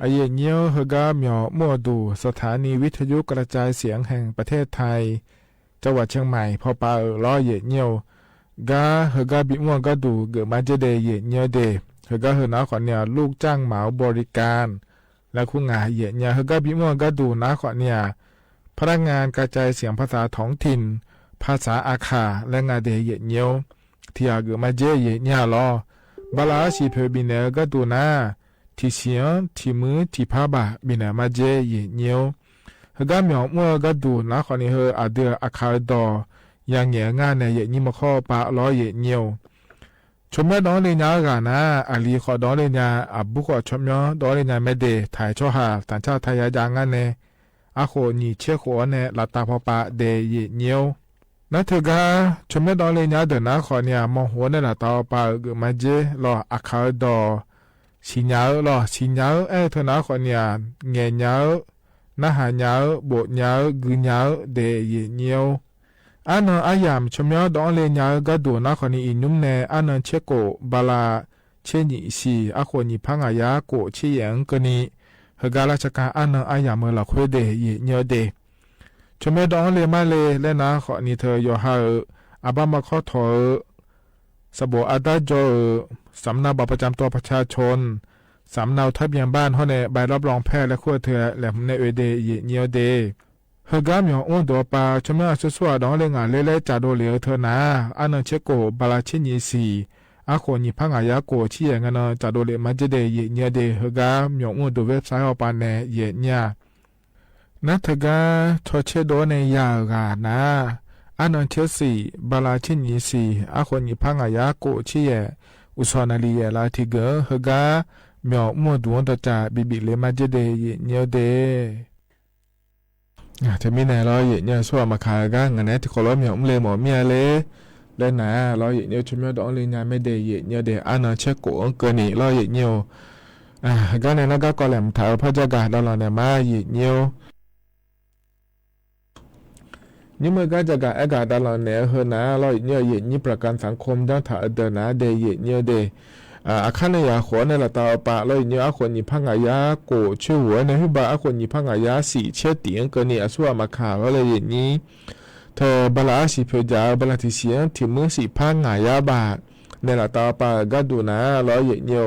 เนี่ยเฮกาเหมียวมั่วดูสถานีวิทยุกระจายเสียงแห่งประเทศไทยจังหวัดเชียงใหม่พอปาล้อเนี่ยเฮกาบิมั่วก็ดูเกิดมาเจเดเนี่ยเดเฮกาเฮนาขอเนี่ยลูกจ้างเหมาบริการและคู่งานเนี่ยเฮกาบิมั่วก็ดูนะขอเนี่ยพนักงานกระจายเสียงภาษาท้องถิ่นภาษาอาขาและงานเดเนี่ยที่เกิดมาเจเนี่ยล้อบาลาชีเพบินเนก็ดูนะที่เสียงที่มือที่ผ้าบาบินมาเจเนียวเฮก็เหมียวมัวก็ดูนะคนนี้อาเดืออาคาดอยังเหงียงานเนี่ยนี่มาข้อปะล้อเนียวชมแม่ดองเลยนะกันนะอาลีขอดองเลยนะบุกชมย้อนดองเลยนะไม่เดถ่ายช่อหาต่างชาติไทยยางงานเนี่ยอาโคนี่เชื่อขวเนี่ยลาตาพอปะเดเนียวนั่นเถอะก็ชมแม่ดองเลยนะเดินนะขอเนี่ยมองหัวเนี่ยลาตาปะก็มาเจรออาคาดอสิญญาลอสิญญาเธอนะคนเนี่ยเงียญานะหาญาบทญากุญญาเดยเนียวอันนั้นอายามชมยอดองเลยญาก็ดูนะคนนี้อินุมเนอันนั้นเชโกบาลาเชนิสีอาคนนี้พังอายาโกเชียงก็นี่เฮกาลาชกาอันนั้นอายามเมื่อละคุยเดยเนียวเดชมยอดองเลยมาเลยและนะคนนี้เธอยอหาอาบามาข้อถอสบอาดาโจสำเนาบัตรประจำตัวประชาชนสำเนาทะเบียนบ้านห้องในใบรับรองแพทย์และขั้วเถื่อแหลมในเดยเนียวเดเฮกามีอ้วนตัวปลาชมว่าสุดๆดองเล่งงานเล่ๆจ่าโดเหลียวเธอนะอันนั้นเชโกบาลาชินีสีอาโคนิพังอายาโกชี้อย่างนั้นจ่าโดเหลียมันจะเดยเนียวเดเฮกามีอ้วนตัวเว็บไซต์ออกมาในเยเนียนัทกาทอเชโดในยากานะอันนั้นเชสีบาลาชินีสีอาโคนิพังอายาโกชี้อุสานาลีลาทิเกเฮกาเหมียวมัวดวงตาจ่าบิบิเลมาเจเดยเนียวเดจะมีไหนรอเนี่ยส่วนมาขายกันงานนี้ที่เขาล้อเหมียวเลหมอเมียเลยแล้วนะรอเนี่ยชมยอดองเลยงานไม่เดยเนียวเดอันนั้นเช็คกูเกินนี่รอเนี่ยก็ในนั้นก็แหลมถาวพระเจ้ากาเราเนี่ยมาเนี่ยนี่เมื่อก็จะการอากาศตลอดเนี่ยเฮนะเราเนี่ยนี่ประกันสังคมด้านถ่ายเดินนะเดยเนี่ยเดอาคารในยาขวในละตาปะเราเนี่ยอาคนนี่พังอายาโกชื่อหัวในที่บ้าอาคนนี่พังอายาสีเชื่อตีงก็เนี่ยส่วนมาข่าวอะไรอย่างนี้เธอบาลาสีเพียจาบาลาที่เสียงที่มือสีพังอายาบาในละตาปะก็ดูนะเราเนี่ย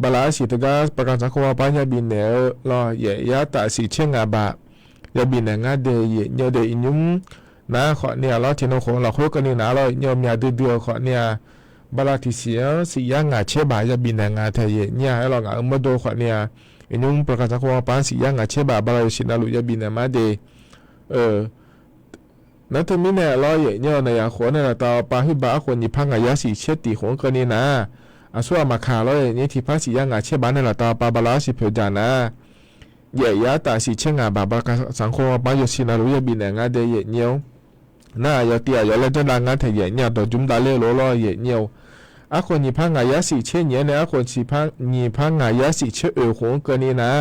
บาลาสีตะก้าประกันสังคมปัญญาบินเนี่ยเราเนี่ยตาสีเชื่องาบะยาบินเนี่ยเดยเนี่ยเดยอินุมนะขอเนี่ยเราที่น้องของเราคุยกันนี่นะเราเนี่ยมีเดือดขอเนี่ยบาลาที่เสียสีย่างงาเชื่อบายาบินเนี่ยไทยเนี่ยเรางาเมื่อโดขอเนี่ยอินุมประกันสังคมปัญสีย่างงาเชื่อบาบาลาสินาลุยาบินเนี่ยมาเดนั่นทำให้เนี่ยเราเนี่ยในยาขวเนี่ยต่อปาหิบาคนยี่พังอายาสีเชื่อตีของกันนี่นะส่วนมาข่าวเราเนี่ยที่พังสีย่างงาเชื่อบาเนี่ยต่อปาบาลาสิเพียวจานะเยียยาตาสีเชื่องาบาบาสังคมปัญสินาลุยาบินเนี่ยเดยเนี่ยน่ายาเตียยาเล่นจะดังงานไทยเนี่ยต่อจุ่มดาเล่โลล้อเนี่ยคนยี่พังอายาสีเชื่อเนี่ยคนสีพังยี่พังอายาสีเชื่อของกันนี่นะ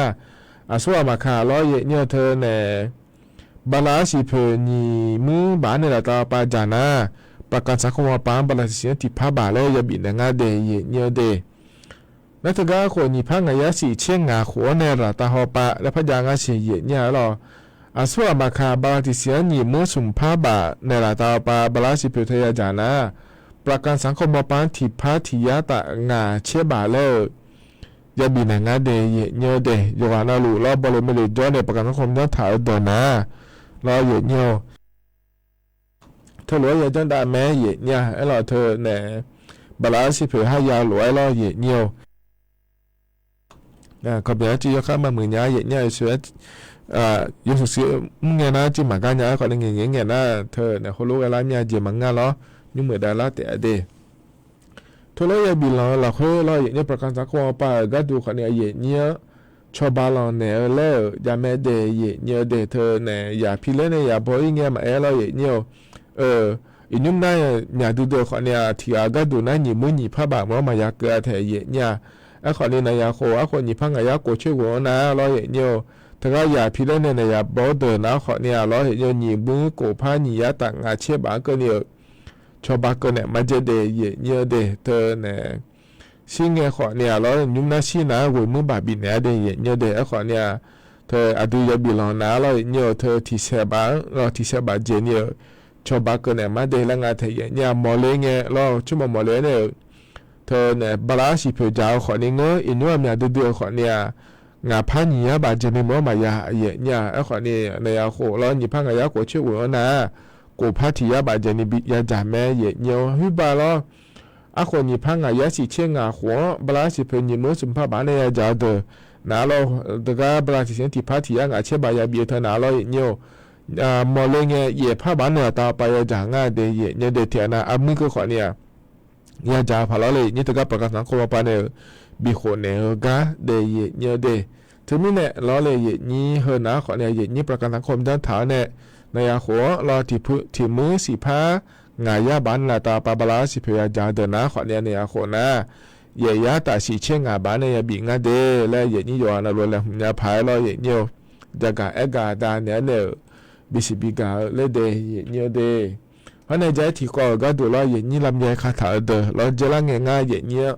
ส่วนมาข่าวเราเนี่ยเธอเนี่ยบาลาสีเพนีมือบ้านในละตาปาจานะประกันสังคมปัญบาลาสีที่พาบาเลยยาบินเนี่ยเดยเนี่ยเดนัทกาคนยี่พังอายาสีเชื่องาขัวในละตาหอปะและพยางาเสียเนี่ยหรอส่วนมาข่าวบาลาสีนี่มือสุ่มพาบาในละตาปาบาลาสีเพทยาจานะประกันสังคมปัญที่พาทิยาตางาเชื่อบาเลยยาบินเนี่ยเดยเนี่ยเดยยกานาลูเราบริเวณย้อนในประกันสังคมย้อนถ่ายตัวนะเราเนี่ยเธอหลวยยังจังได้แม่เนี่ยไอ้เราเธอเนี่ยบาลาสิเผื่อให้ยาหลวยเราเนี่ยก็เบียจีก็เข้ามาเหมือนเนี่ยเสือยูสุเสียมึงเนี่ยนะจีหมากันเนี่ยคนนึงอย่างเงี้ยนะเธอเนี่ยเขารู้อะไรเนี่ยจีหมังงานเหรอ ยุ่งเหมือนดาราแต่เดทุเรศบิลล์เราเคยเราอย่างนี้ประกันสังคมไปก็ดูคนเนี่ยอย่างนี้ชอบบ้านเราเนี่ยแล้วอย่าแม่เดย์อย่างนี้เดย์เธอเนี่ยอย่าพิเรนเนี่ยอย่าบอกอย่างเงี้ยมาเราอย่างนี้อีนุ่มนั่นอย่าดูเด็กคนเนี่ยที่อาก็ดูนั่นหยิบมือหยิบผ้าบางว่ามาอยากเกิดแต่อย่างนี้ไอ้คนนี้นายาโคไอ้คนหยิบผ้าไงยากดช่วยหัวนะเราอย่างนี้ถ้าก็อย่าพิเรนเนี่ยอย่าบอกเดินนะคนเนี่ยเราอย่างนี้หยิบมือกดผ้าหยิบยาต่างอาเชี่ยบางก็เนี่ยชอบบ้านก็เนี่ยมาเจเดย์อย่างนี้เดย์เธอเนี่ยสิ่งเงี้ยคนเนี่ยเรายุ่งนั่นสิ่งนะหัวมือบาบินเนี่ยเดย์อย่างนี้เดย์ไอ้คนเนี่ยเธออดูยาบิลล์นะเราอย่างนี้เธอที่เสียบ้างเราที่เสียบ้างเจเนี่ยชอบบ้านก็เนี่ยมาเดย์ละงานเธอเนี่ยมอลเลยเนี่ยเราชั่วโมงมอลเลยเนี่ยเธอเนี่ยบลาสิเพื่อจะเอาคนนี้เงยอินว่ามีดูดูคนเนี่ยงาพันยี่บาเจนี่มั่วมายาเนี่ยไอ้คนนี้เนี่ยโหเราหยิบพันกับยากดชื่อหัวนะกูพัทยาบาเจนี่บิยาจ่าแม่เนี่ยฮิบาล้อไอ้คนหยิบพันกับยาสิเชี่ยงาหัวบลาสิเพื่อหยิบมือสุนทรบ้านเนี่ยจะเดินน้าเราเด็กบลาสิเสียงที่พัทยางาเชี่ยบายาเบียเธอน้าเราเนี่ยมอลเลยเนี่ยเหยียบผ้าบ้านเนี่ยต่อไปจะง่ายเดียเนี่ยเดียเทียนะมือก็ขอเนี่ยยาจ่าพอเราเลยนี่ตะกับประกันสังคมไปเนี่ยบีโคเนี่ยก็เดียเนี่ยเดียถึงมีเนี่ยเราเลยนี่เฮนะขอเนี่ยนี่ประกันสังคมด้านถาวเนี่ยในอาหัวเราที่มือสีผ้างายาบ้านละต่อไปบลาสิเพียจ่าเดินนะขอเนี่ยในอาหัวนะเหยียบแต่สีเชี่ยงาบ้านเนี่ยบีงาเดและนี่ย้อนเราเลยเนี่ยพายเราเนี่ยจะกะเอกาดานเนี่ยบิสิบิกาเลเดเนี่ยเดเพราะในใจที่ก็ดูเราอย่างนี้ลำใหญ่คาถาเดเราจะละง่ายอย่างเงี้ย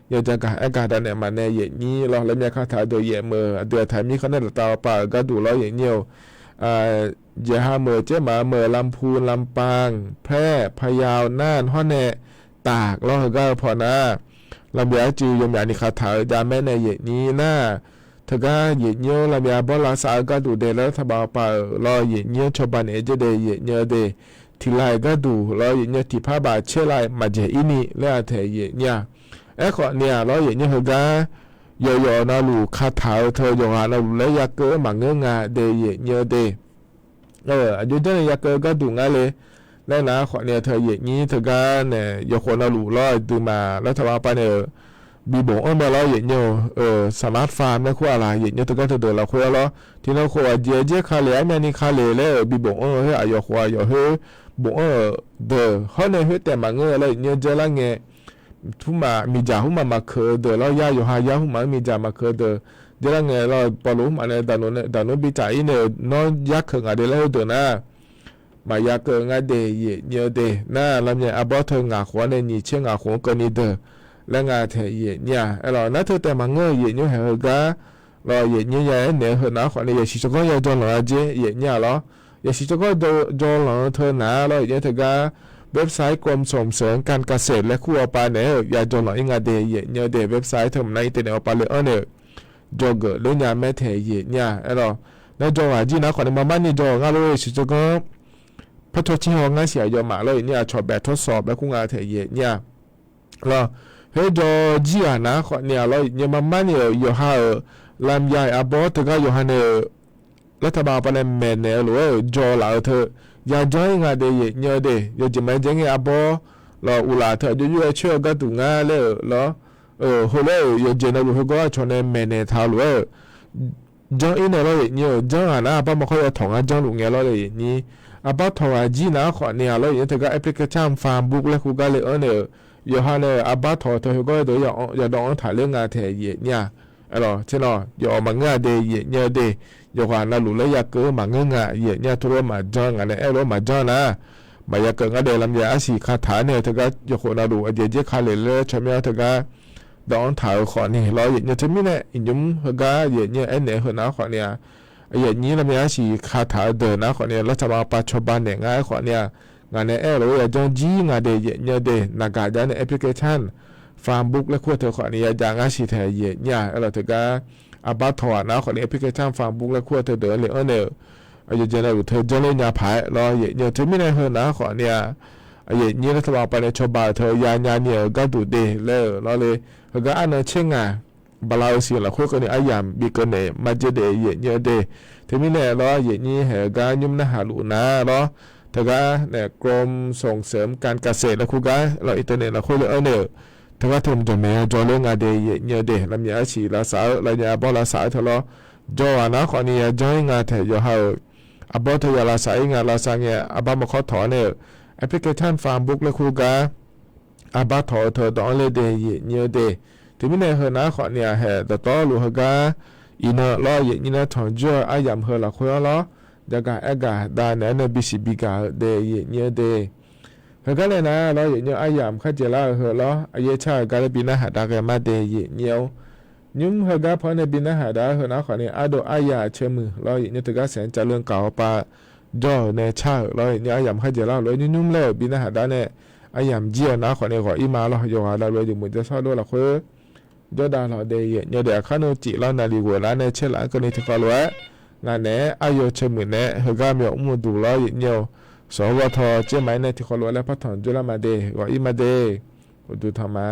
อยากจะกะอากาศเนี่ยมาในอย่างนี้เราลำใหญ่คาถาเดเยเมื่อเดือดไทยมีเขาเนี่ยต่อไปก็ดูเราอย่างเงี้ยยาเมื่อเจ้ามาเมื่อลำพูนลำปางแพร่พะเยาน่านฮ้อนแน่ตากเราก็พอนะลำใหญ่จือยมอย่างนี้คาถาจาแม่ในอย่างนี้น่าถ้าก็เหยียดเงี้ยเราแบบว่าเราสาวก็ดูเดแล้วถ้าบอกไปเราเหยียดเงี้ยชาวบ้านจะได้เหยียดเงี้ยเดที่ไรก็ดูเราเหยียดเงี้ยที่ผ้าบาดเชื่อไรมาเจอินี่แล้วแต่เหยียดเงี้ยไอ้คนเนี่ยเราเหยียดเงี้ยเขาก็ย่อๆนะลูกคาถาเธออย่างนั้นลูกแล้วอยากเกิดมาเงี้ยงาเดเหยียดเงี้ยเดอายุเท่าอยากเกิดก็ดูง่ายเลยแล้วนะคนเนี่ยเธอเหยียดงี้เธอก็เนี่ยอย่าคนเราลูกเราดูมาแล้วถ้าว่าไปเนี่ยบีบงมาเราอย่างเงี้ยสมาร์ทฟาร์มนะคู่อะไรอย่างเงี้ยตัวก็ตัวเดินเราคู่แล้วที่เราคู่เจี๊ยขาเลยอันนี้ขาเลยแล้วบีบงเฮ้ยอายุคู่อายุเฮ้ยบงเดินเขาเนี่ยเฮ้ยแต่มาเงี้ยแล้วเนี่ยเจอแล้วเงี้ยทุ่มมามีจ่าหุ่มมาเคยเดินแล้วย่าอยู่หายาหุ่มมามีจ่ามาเคยเดินเจอแล้วเงี้ยเราปลุกมาเนี่ยดานโนบิจ่าอีเนี่ยน้องยักษ์เขิงอะไรแล้วเดินนะมายักษ์เขิงอะไรเนี่ยเดน่าลำเนี่ยอาบอเธองาหัวเนี่ยนี่เชื่องาหัวกันนี่เดินแล้วงานเทียเนี่ยเรานั่นเธอแต่มาเงยเนี่ยเห็นก็เราเนี่ยเนี่ยเห็นนะคนเนี่ยสิจะก็ยังจนหลังเจ๊เนี่ยเหรอยังสิจะก็จนหลังเธอหนาเราเนี่ยเธอก็เว็บไซต์กรมส่งเสริมการเกษตรและคู่เอาไปเนี่ยยังจนหลังยังไงเดียเนี่ยเดเว็บไซต์ทำในแต่เนี่ยเอาไปเลยเนี่ยจงเกิดเรื่องยาแม่เทียเนี่ยเราแล้วจงอาจีนะคนมาบ้านนี่จงงั้นเลยสิจะก็พัฒนาที่ห้องงานเสียยอมมาเลยเนี่ยชอบแบบทดสอบแล้วคู่งานเทียเนี่ยเราเฮ้ยจอจีอ่ะนะคนเนี่ยเราเนี่ยมันเนี่ยอยู่หาลำใหญ่อาบอสก็อยู่หาเนี่ยรัฐบาลไปเนี่ยแม่เนี่ยหรือว่าจอเราเธออยากจะงานเดียเนี่ยเดียอยากจะไม่จะเงี้ยอาบอเราอุลาเธอจะอยู่เชื่อก็ถูกงานเลยเหรอหัวเลยอยากจะเนี่ยหัวก็ชนเนี่ยแม่เนี่ยท้าหรือว่าจออินเนี่ยเราเนี่ยจออ่ะนะอาบอมาค่อยถงอ่ะจอหลุงเนี่ยเราเลยนี่อาบอถงอ่ะจีนะคนเนี่ยเราเนี่ยเธอก็แอปพลิเคชันฟาร์มบุ๊กแล้วคู่ก็เลยเนี่ยอยู่ฮะเนี่ยอาบัตถอเธอก็เดี๋ยวอย่าดองถ่ายเรื่องงานเทียเนี่ยอะไรใช่เนาะอย่ามาเงาเดียเนี่ยเดียอย่าว่านั่นหลุดแล้วอยากเกิดมาเงาเนี่ยทุเรศมาจ้างงานเนี่ยเรามาจ้างนะมาอยากเกิดงานเดียลำยาอาศิคาถาเนี่ยเธอก็อย่าคนนั่นหลุดเดี๋ยวจะขาเลยเลยใช่ไหมเธอก็ดองถ่ายขอนี่เราเนี่ยจะไม่เนี่ยอินยุ่มเธอก็เนี่ยไอ้เนี่ยคนนั้นขอเนี่ยอย่างนี้ลำยาอาศิคาถาเดินนะขอเนี่ยแล้วจะมาปัจจุบันเนี่ยง่ายขอเนี่ยงานเนี่ยเราอยากจะจีงานเดียเนี่ยเดนักการในแอปพลิเคชันฟาร์มบุ๊กและขั้วเธอขอเนี่ยอย่างอาชีพเทียเนี่ยเราถือก็อาบัตถอนะขอเนี่ยแอปพลิเคชันฟาร์มบุ๊กและขั้วเธอเดินเลยเนี่ยอยากจะได้เธอจะเล่นยาผายเราเนี่ยเธอไม่ได้เธอนะขอเนี่ยอย่างนี้รัฐบาลไปในชาวบ้านเธอยานเนี่ยก็ดูดีเลยเราเลยเธอก็อันนั้นเช่นไงบาลาเสียละขั้วกันเนี่ยอายามบีกันเนี่ยมาเจเดียเนี่ยเดเธอไม่ได้เราอย่างนี้เหรอก็ยุ่มนะหาลูนะเราแต่ แต่ก็เนี่ยกรมส่งเสริมการเกษตรแล้วครูก็เราอินเทอร์เน็ตเราคุยเลยเนี่ยแต่ว่าทุนจะไม่จอเรื่องงานเดียเยอะเดลำยาฉีละสาวลำยาบอลละสาวเท่าไรจอนะคนนี้จอยงานเถอะยาวอับบอทยาละสายงานละสังเนี่ยอับบมาขอถอนเนี่ยแอปพลิเคชันฟาร์มบุ๊กแล้วครูก็อับบถอเธอต้องเลยเดียเยอะเดถึงไม่เนี่ยเหรอนะคนเนี่ยเหรอแต่ต่อรู้เหรอก็อินเนอร์ล้อเยอะนี่นะถอนจ่ออายามเหรอละคุยล้อจากการเอกาดานเนี่ยบิสิบิกาเดียเยอะเดเหรอก็เลยนะล้อเยอะเนี่ยอายามข้าเจล่าเหรอล้ออายชาการบินหาดากมาเดียเยอะยุ่งเหรอก็พอในบินหาดาเหรอนะคนนี้อาโดอายาเชื่อมือล้อเยอะเนี่ยถึงก็เสียงจะเรื่องเก่าปะจ่อในชาล้อเยอะเนี่ยอายามข้าเจล่าล้อยุ่งๆเลยบินหาดาเนี่ยอายามเจียนะคนนี้ขออีมาล้อโยหาเราเลยอยู่เหมือนจะชอบด้วยละคุยจอดาล้อเดียเนี่ยเดี๋ยวข้าโนจิล้อนาลีวัวล้านเนี่ยเชื่อหลังคนนี้ถึงก็รู้ว่างานเนี่ยอายุเชื่อมือเนี่ยเหรอก็มีอุ้มดูล้อเยอะเนี่ยสวทเจ้าไม้เนี่ยที่เขารู้แล้วพัฒน์จุลมาเดว่าอีมาเดดูทำมา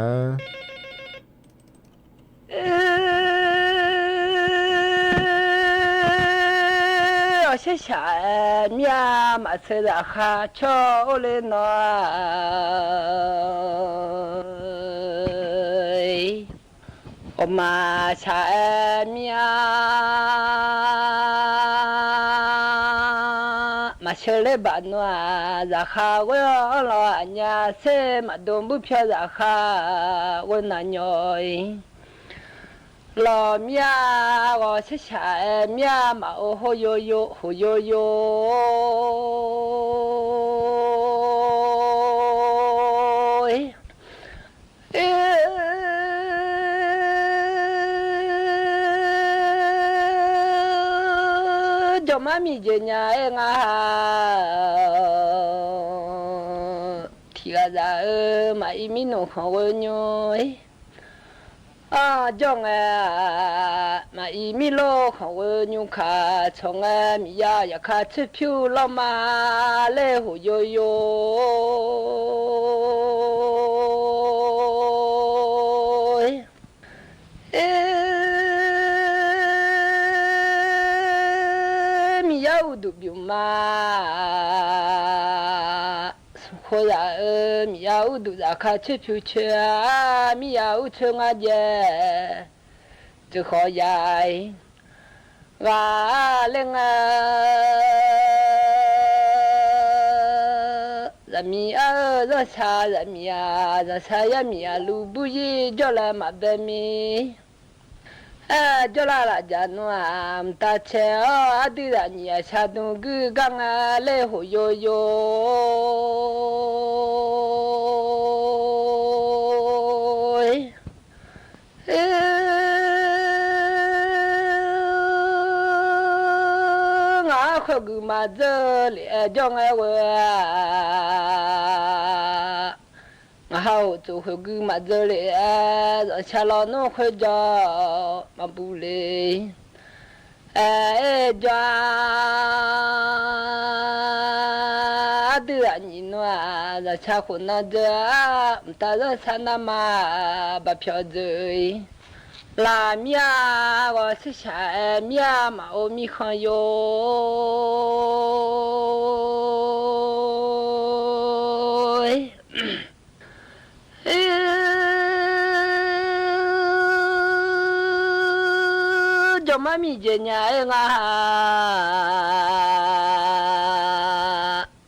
谢谢面嘛吃的哈巧了喏，我嘛吃面嘛吃了半喏，然后我老娘吃嘛都不漂亮哈，我那鸟。老面我吃下面嘛，好悠悠，好悠悠。就妈咪今年啊，提个啥嘛一米弄好我妞。trong mà ý mi lô không có nhung khá trong mi ya khá chữ phiêu lo mà lê hồ yo yo mi ya u du biu ma khô ra mi ya u du ra khá chữ phiêu chua mi ya u chua ngã dê chứ khó dài và lên ra mi ra xa ra mi ra xa ya mi lu bu yi cho là mà về mi cho là cha nó ta che đi ra nhà cha nó cứ gang lê hồ yo yo khâu cứ mà giờ lẽ cho nghe qua hậu chủ khâu cứ mà giờ lẽ giờ cha lo nó khơi cho mà bù lệ cho đưa nhìn nó giờ cha khôn nó giờ ta giờ cha nam mà bà phiêu rơi là mía và sẽ xài mía mà ôm mi khăn yo cho má mi về nhà em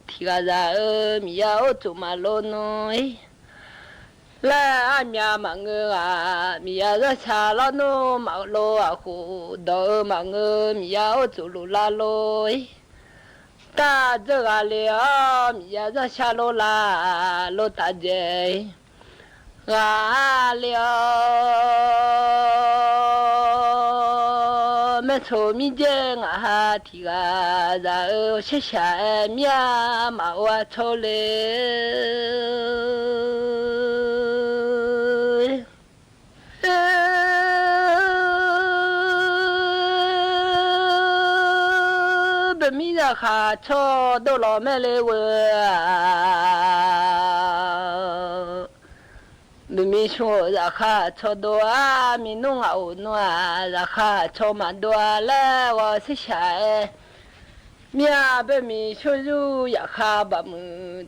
thì ra mi áo tụ mà lo nói là nhà mà ngơ mi ra xa lo no mà lo khu đỡ mà ngơ mi áo tụ lu la lôi ta giờ lẽ mi ra xa lo la lo ta dê lẽ mẹ cho mi dê thì ra sẽ xa mi mà qua cho lê mi ra khá cho đâu lo mẹ lê vợ mi cho ra khá cho đồ mi nung ảo nó ra khá cho mà đồ lê vợ sẽ xài 面被米出入呀哈把么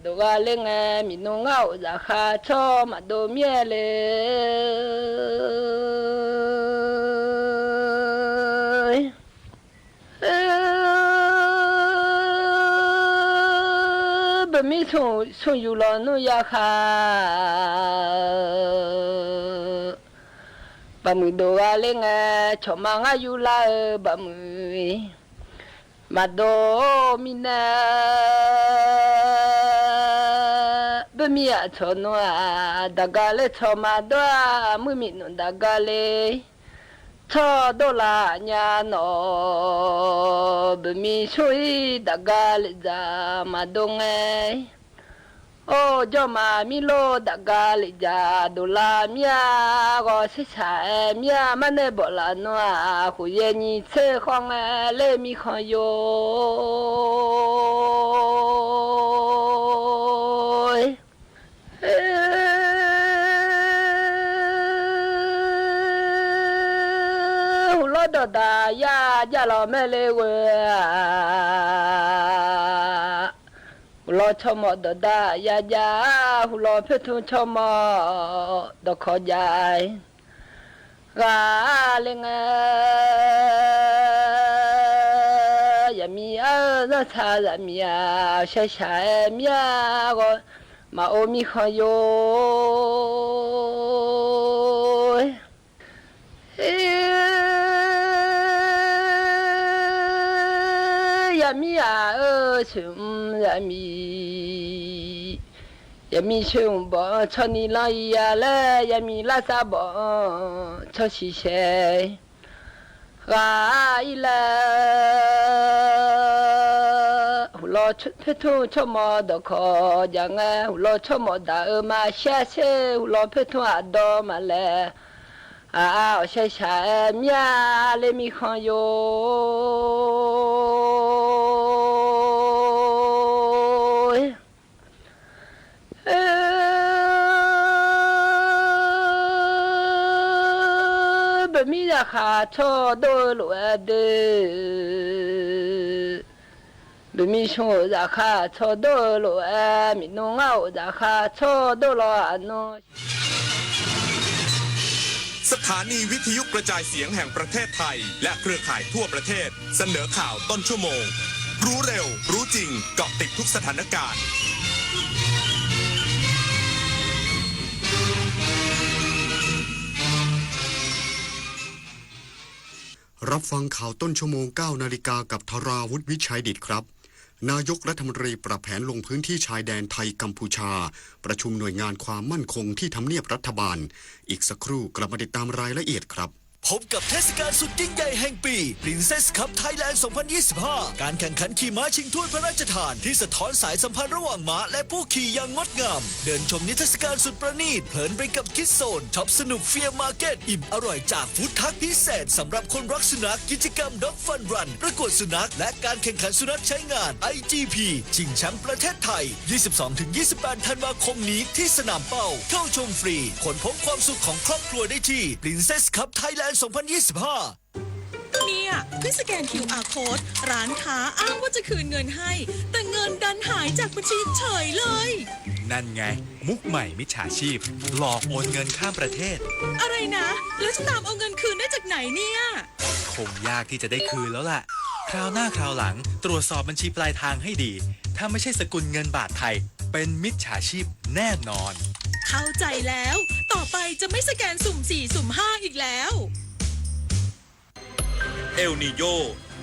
都个领哎米弄熬呀哈炒嘛都面嘞，被米从有了弄呀哈，把么都个领哎炒嘛个有了把么。Mado mina bemia chonoa dagale chomadoa mumino dagale chodola nya no bemi shui dagale za madonge o joma milo dagale ja dola mia go se cha mia mane bola no a hu ye ni che khong le mi khong yo hu lo da da ya lo me le we lo cho mò đờ đa ya ya hu lo phê thu cho mò đờ khó dài gà lên ya mi a ra cha ra mi a xa xa mi a go mà ô mi khó yo ya mi a chum ya mi chum bo cho ni la ya le ya mi la sa bo cho si she ga i la hu lo phe thu cho mo do kho yang hu lo cho mo da ma sha se hu lo phe thu a do ma le a sha sha mia le mi khon yo mi ra kha cho do lo de be mi sho ra kha cho do lo mi no ngao ra kha cho do lo ano สถานีวิทยุกระจายเสียงแห่งประเทศไทยและเครือข่ายทั่วประเทศเสนอข่าวต้นชั่วโมงรู้เร็วรู้จริงเกาะติดทุกสถานการณ์รับฟังข่าวต้นชั่วโมง 9 นาฬิกากับธราวุฒิวิชัยดิษฐ์ครับนายกรัฐมนตรีปรับแผนลงพื้นที่ชายแดนไทยกัมพูชาประชุมหน่วยงานความมั่นคงที่ทำเนียบรัฐบาลอีกสักครู่กลับมาติดตามรายละเอียดครับ พบกับเทศกาลสุดยิ่งใหญ่แห่งปี Princess Cup Thailand 2025 การแข่งขันขี่ม้าชิงถ้วยพระราชทานที่สะท้อนสายสัมพันธ์ระหว่างม้าและผู้ขี่อย่างงดงามเดินชมนิทรรศการสุดประณีตเพลินไปกับคิดโซนช็อปสนุกเฟียร์มาร์เก็ตอิ่มอร่อยจากฟู้ดทักพิเศษสำหรับคนรักสุนัขกิจกรรม Dog Fun Run ประกวดสุนัขและการแข่งขันสุนัขใช้งาน IGP ชิงแชมป์ประเทศไทย 22-28 ธันวาคมนี้ที่สนามเป้าเข้าชมฟรีค้นพบความสุขของครอบครัวได้ที่ Princess Cup Thailand 2025เนี่ยเพิ่งสแกน QR Code ร้านค้าอ้างว่าจะคืนเงินให้แต่เงินดันหายจากบัญชีเฉยเลยนั่นไงมุกใหม่มิจฉาชีพหลอกโอนเงินข้ามประเทศอะไรนะแล้วจะตามเอาเงินคืนได้จากไหนเนี่ยคงยากที่จะได้คืนแล้วล่ะคราวหน้าคราวหลังตรวจสอบบัญชีปลายทางให้ดีถ้าไม่ใช่สกุลเงินบาทไทยเป็นมิจฉาชีพแน่นอนเข้าใจแล้วต่อไปจะไม่สแกนสุ่ม 4 สุ่ม 5 อีกแล้วเอลนีโญ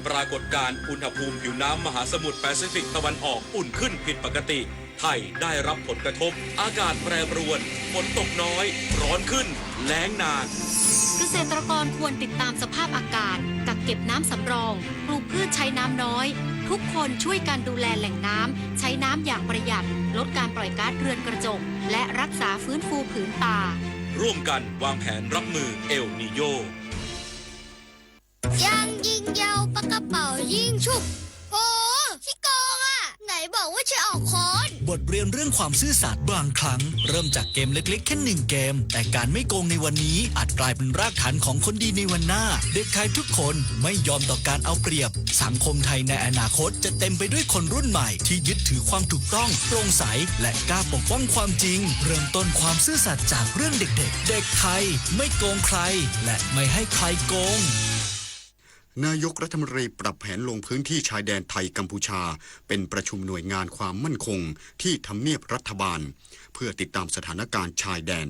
ปรากฏการณ์อุณหภูมิผิวน้ำมหาสมุทรแปซิฟิกตะวันออกอุ่นขึ้นผิดปกติไทยได้รับผลกระทบอากาศแปรปรวนฝนตกน้อยร้อนขึ้นแล้งนานเกษตรกรควรติดตามสภาพอากาศกักเก็บน้ำสำรองปลูกพืชใช้น้ำน้อยทุกคนช่วยกันดูแลแหล่งน้ำใช้น้ำอย่างประหยัดลดการปล่อยก๊าซเรือนกระจกและรักษาฟื้นฟูผืนป่าร่วมกันวางแผนรับมือเอลนีโญยางยิงยาวปากกระเป๋ายิงฉุบโหขี้โกงอ่ะไหน บอกว่าจะออกค้อน บทเรียนเรื่องความซื่อสัตย์บางครั้ง เริ่มจากเกมเล็กๆแค่1 เกม แต่การไม่โกงในวันนี้อาจกลายเป็นรากฐานของคนดีในวันหน้า เด็กไทยทุกคนไม่ยอมต่อการเอาเปรียบ สังคมไทยในอนาคตจะเต็มไปด้วยคนรุ่นใหม่ที่ยึดถือความถูกต้องโปร่งใสและกล้าปกป้องความจริง เริ่มต้นความซื่อสัตย์จากเรื่องเด็กๆ เด็กไทยไม่โกงใครและไม่ให้ใครโกง นายกรัฐมนตรีปรับแผนลงพื้นที่ชายแดนไทยกัมพูชาเป็นประชุมหน่วยงานความมั่นคงที่ทำเนียบรัฐบาลเพื่อติดตามสถานการณ์ชายแดน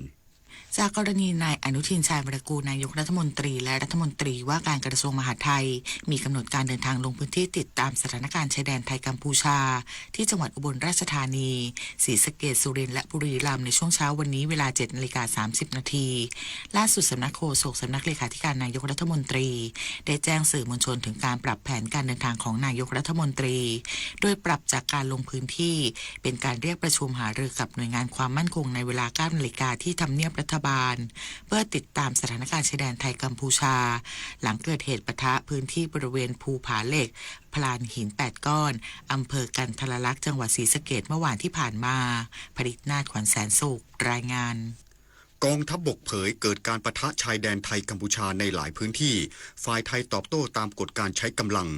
จากกรณีนายอนุทินชาญวิรากูลนายกรัฐมนตรีและรัฐมนตรีว่าการกระทรวงมหาดไทยมีกำหนดการเดินทางลงพื้นที่ติดตามสถานการณ์ชายแดนไทยกัมพูชาที่จังหวัดอุบลราชธานีศรีสะเกษสุรินทร์และบุรีรัมย์ในช่วงเช้าวันนี้เวลา 7:30 น.ล่าสุดสำนักโฆษกสำนักเลขาธิการนายกรัฐมนตรีได้แจ้งสื่อมวลชนถึงการปรับแผนการเดินทางของนายกรัฐมนตรีโดยปรับจากการลงพื้นที่เป็นการเรียกประชุมหารือกับหน่วยงานความมั่นคงในเวลา 9 นาฬิกาที่ทำเนียบรัฐบาลเพื่อติดตามสถานการณ์ชายแดนไทยกัมพูชาหลังเกิดเหตุปะทะพื้นที่บริเวณภูผาเหล็กพลานหิน8 ก้อนอำเภอกันทรลักษณ์จังหวัดศรีสะเกษเมื่อวานที่ผ่านมาผลิตนาถขวัญแสนสุขรายงานกองทัพบกเผยเกิดการปะทะชายแดนไทยกัมพูชาในหลายพื้นที่ฝ่ายไทยตอบโต้ตามกฎการใช้กำลัง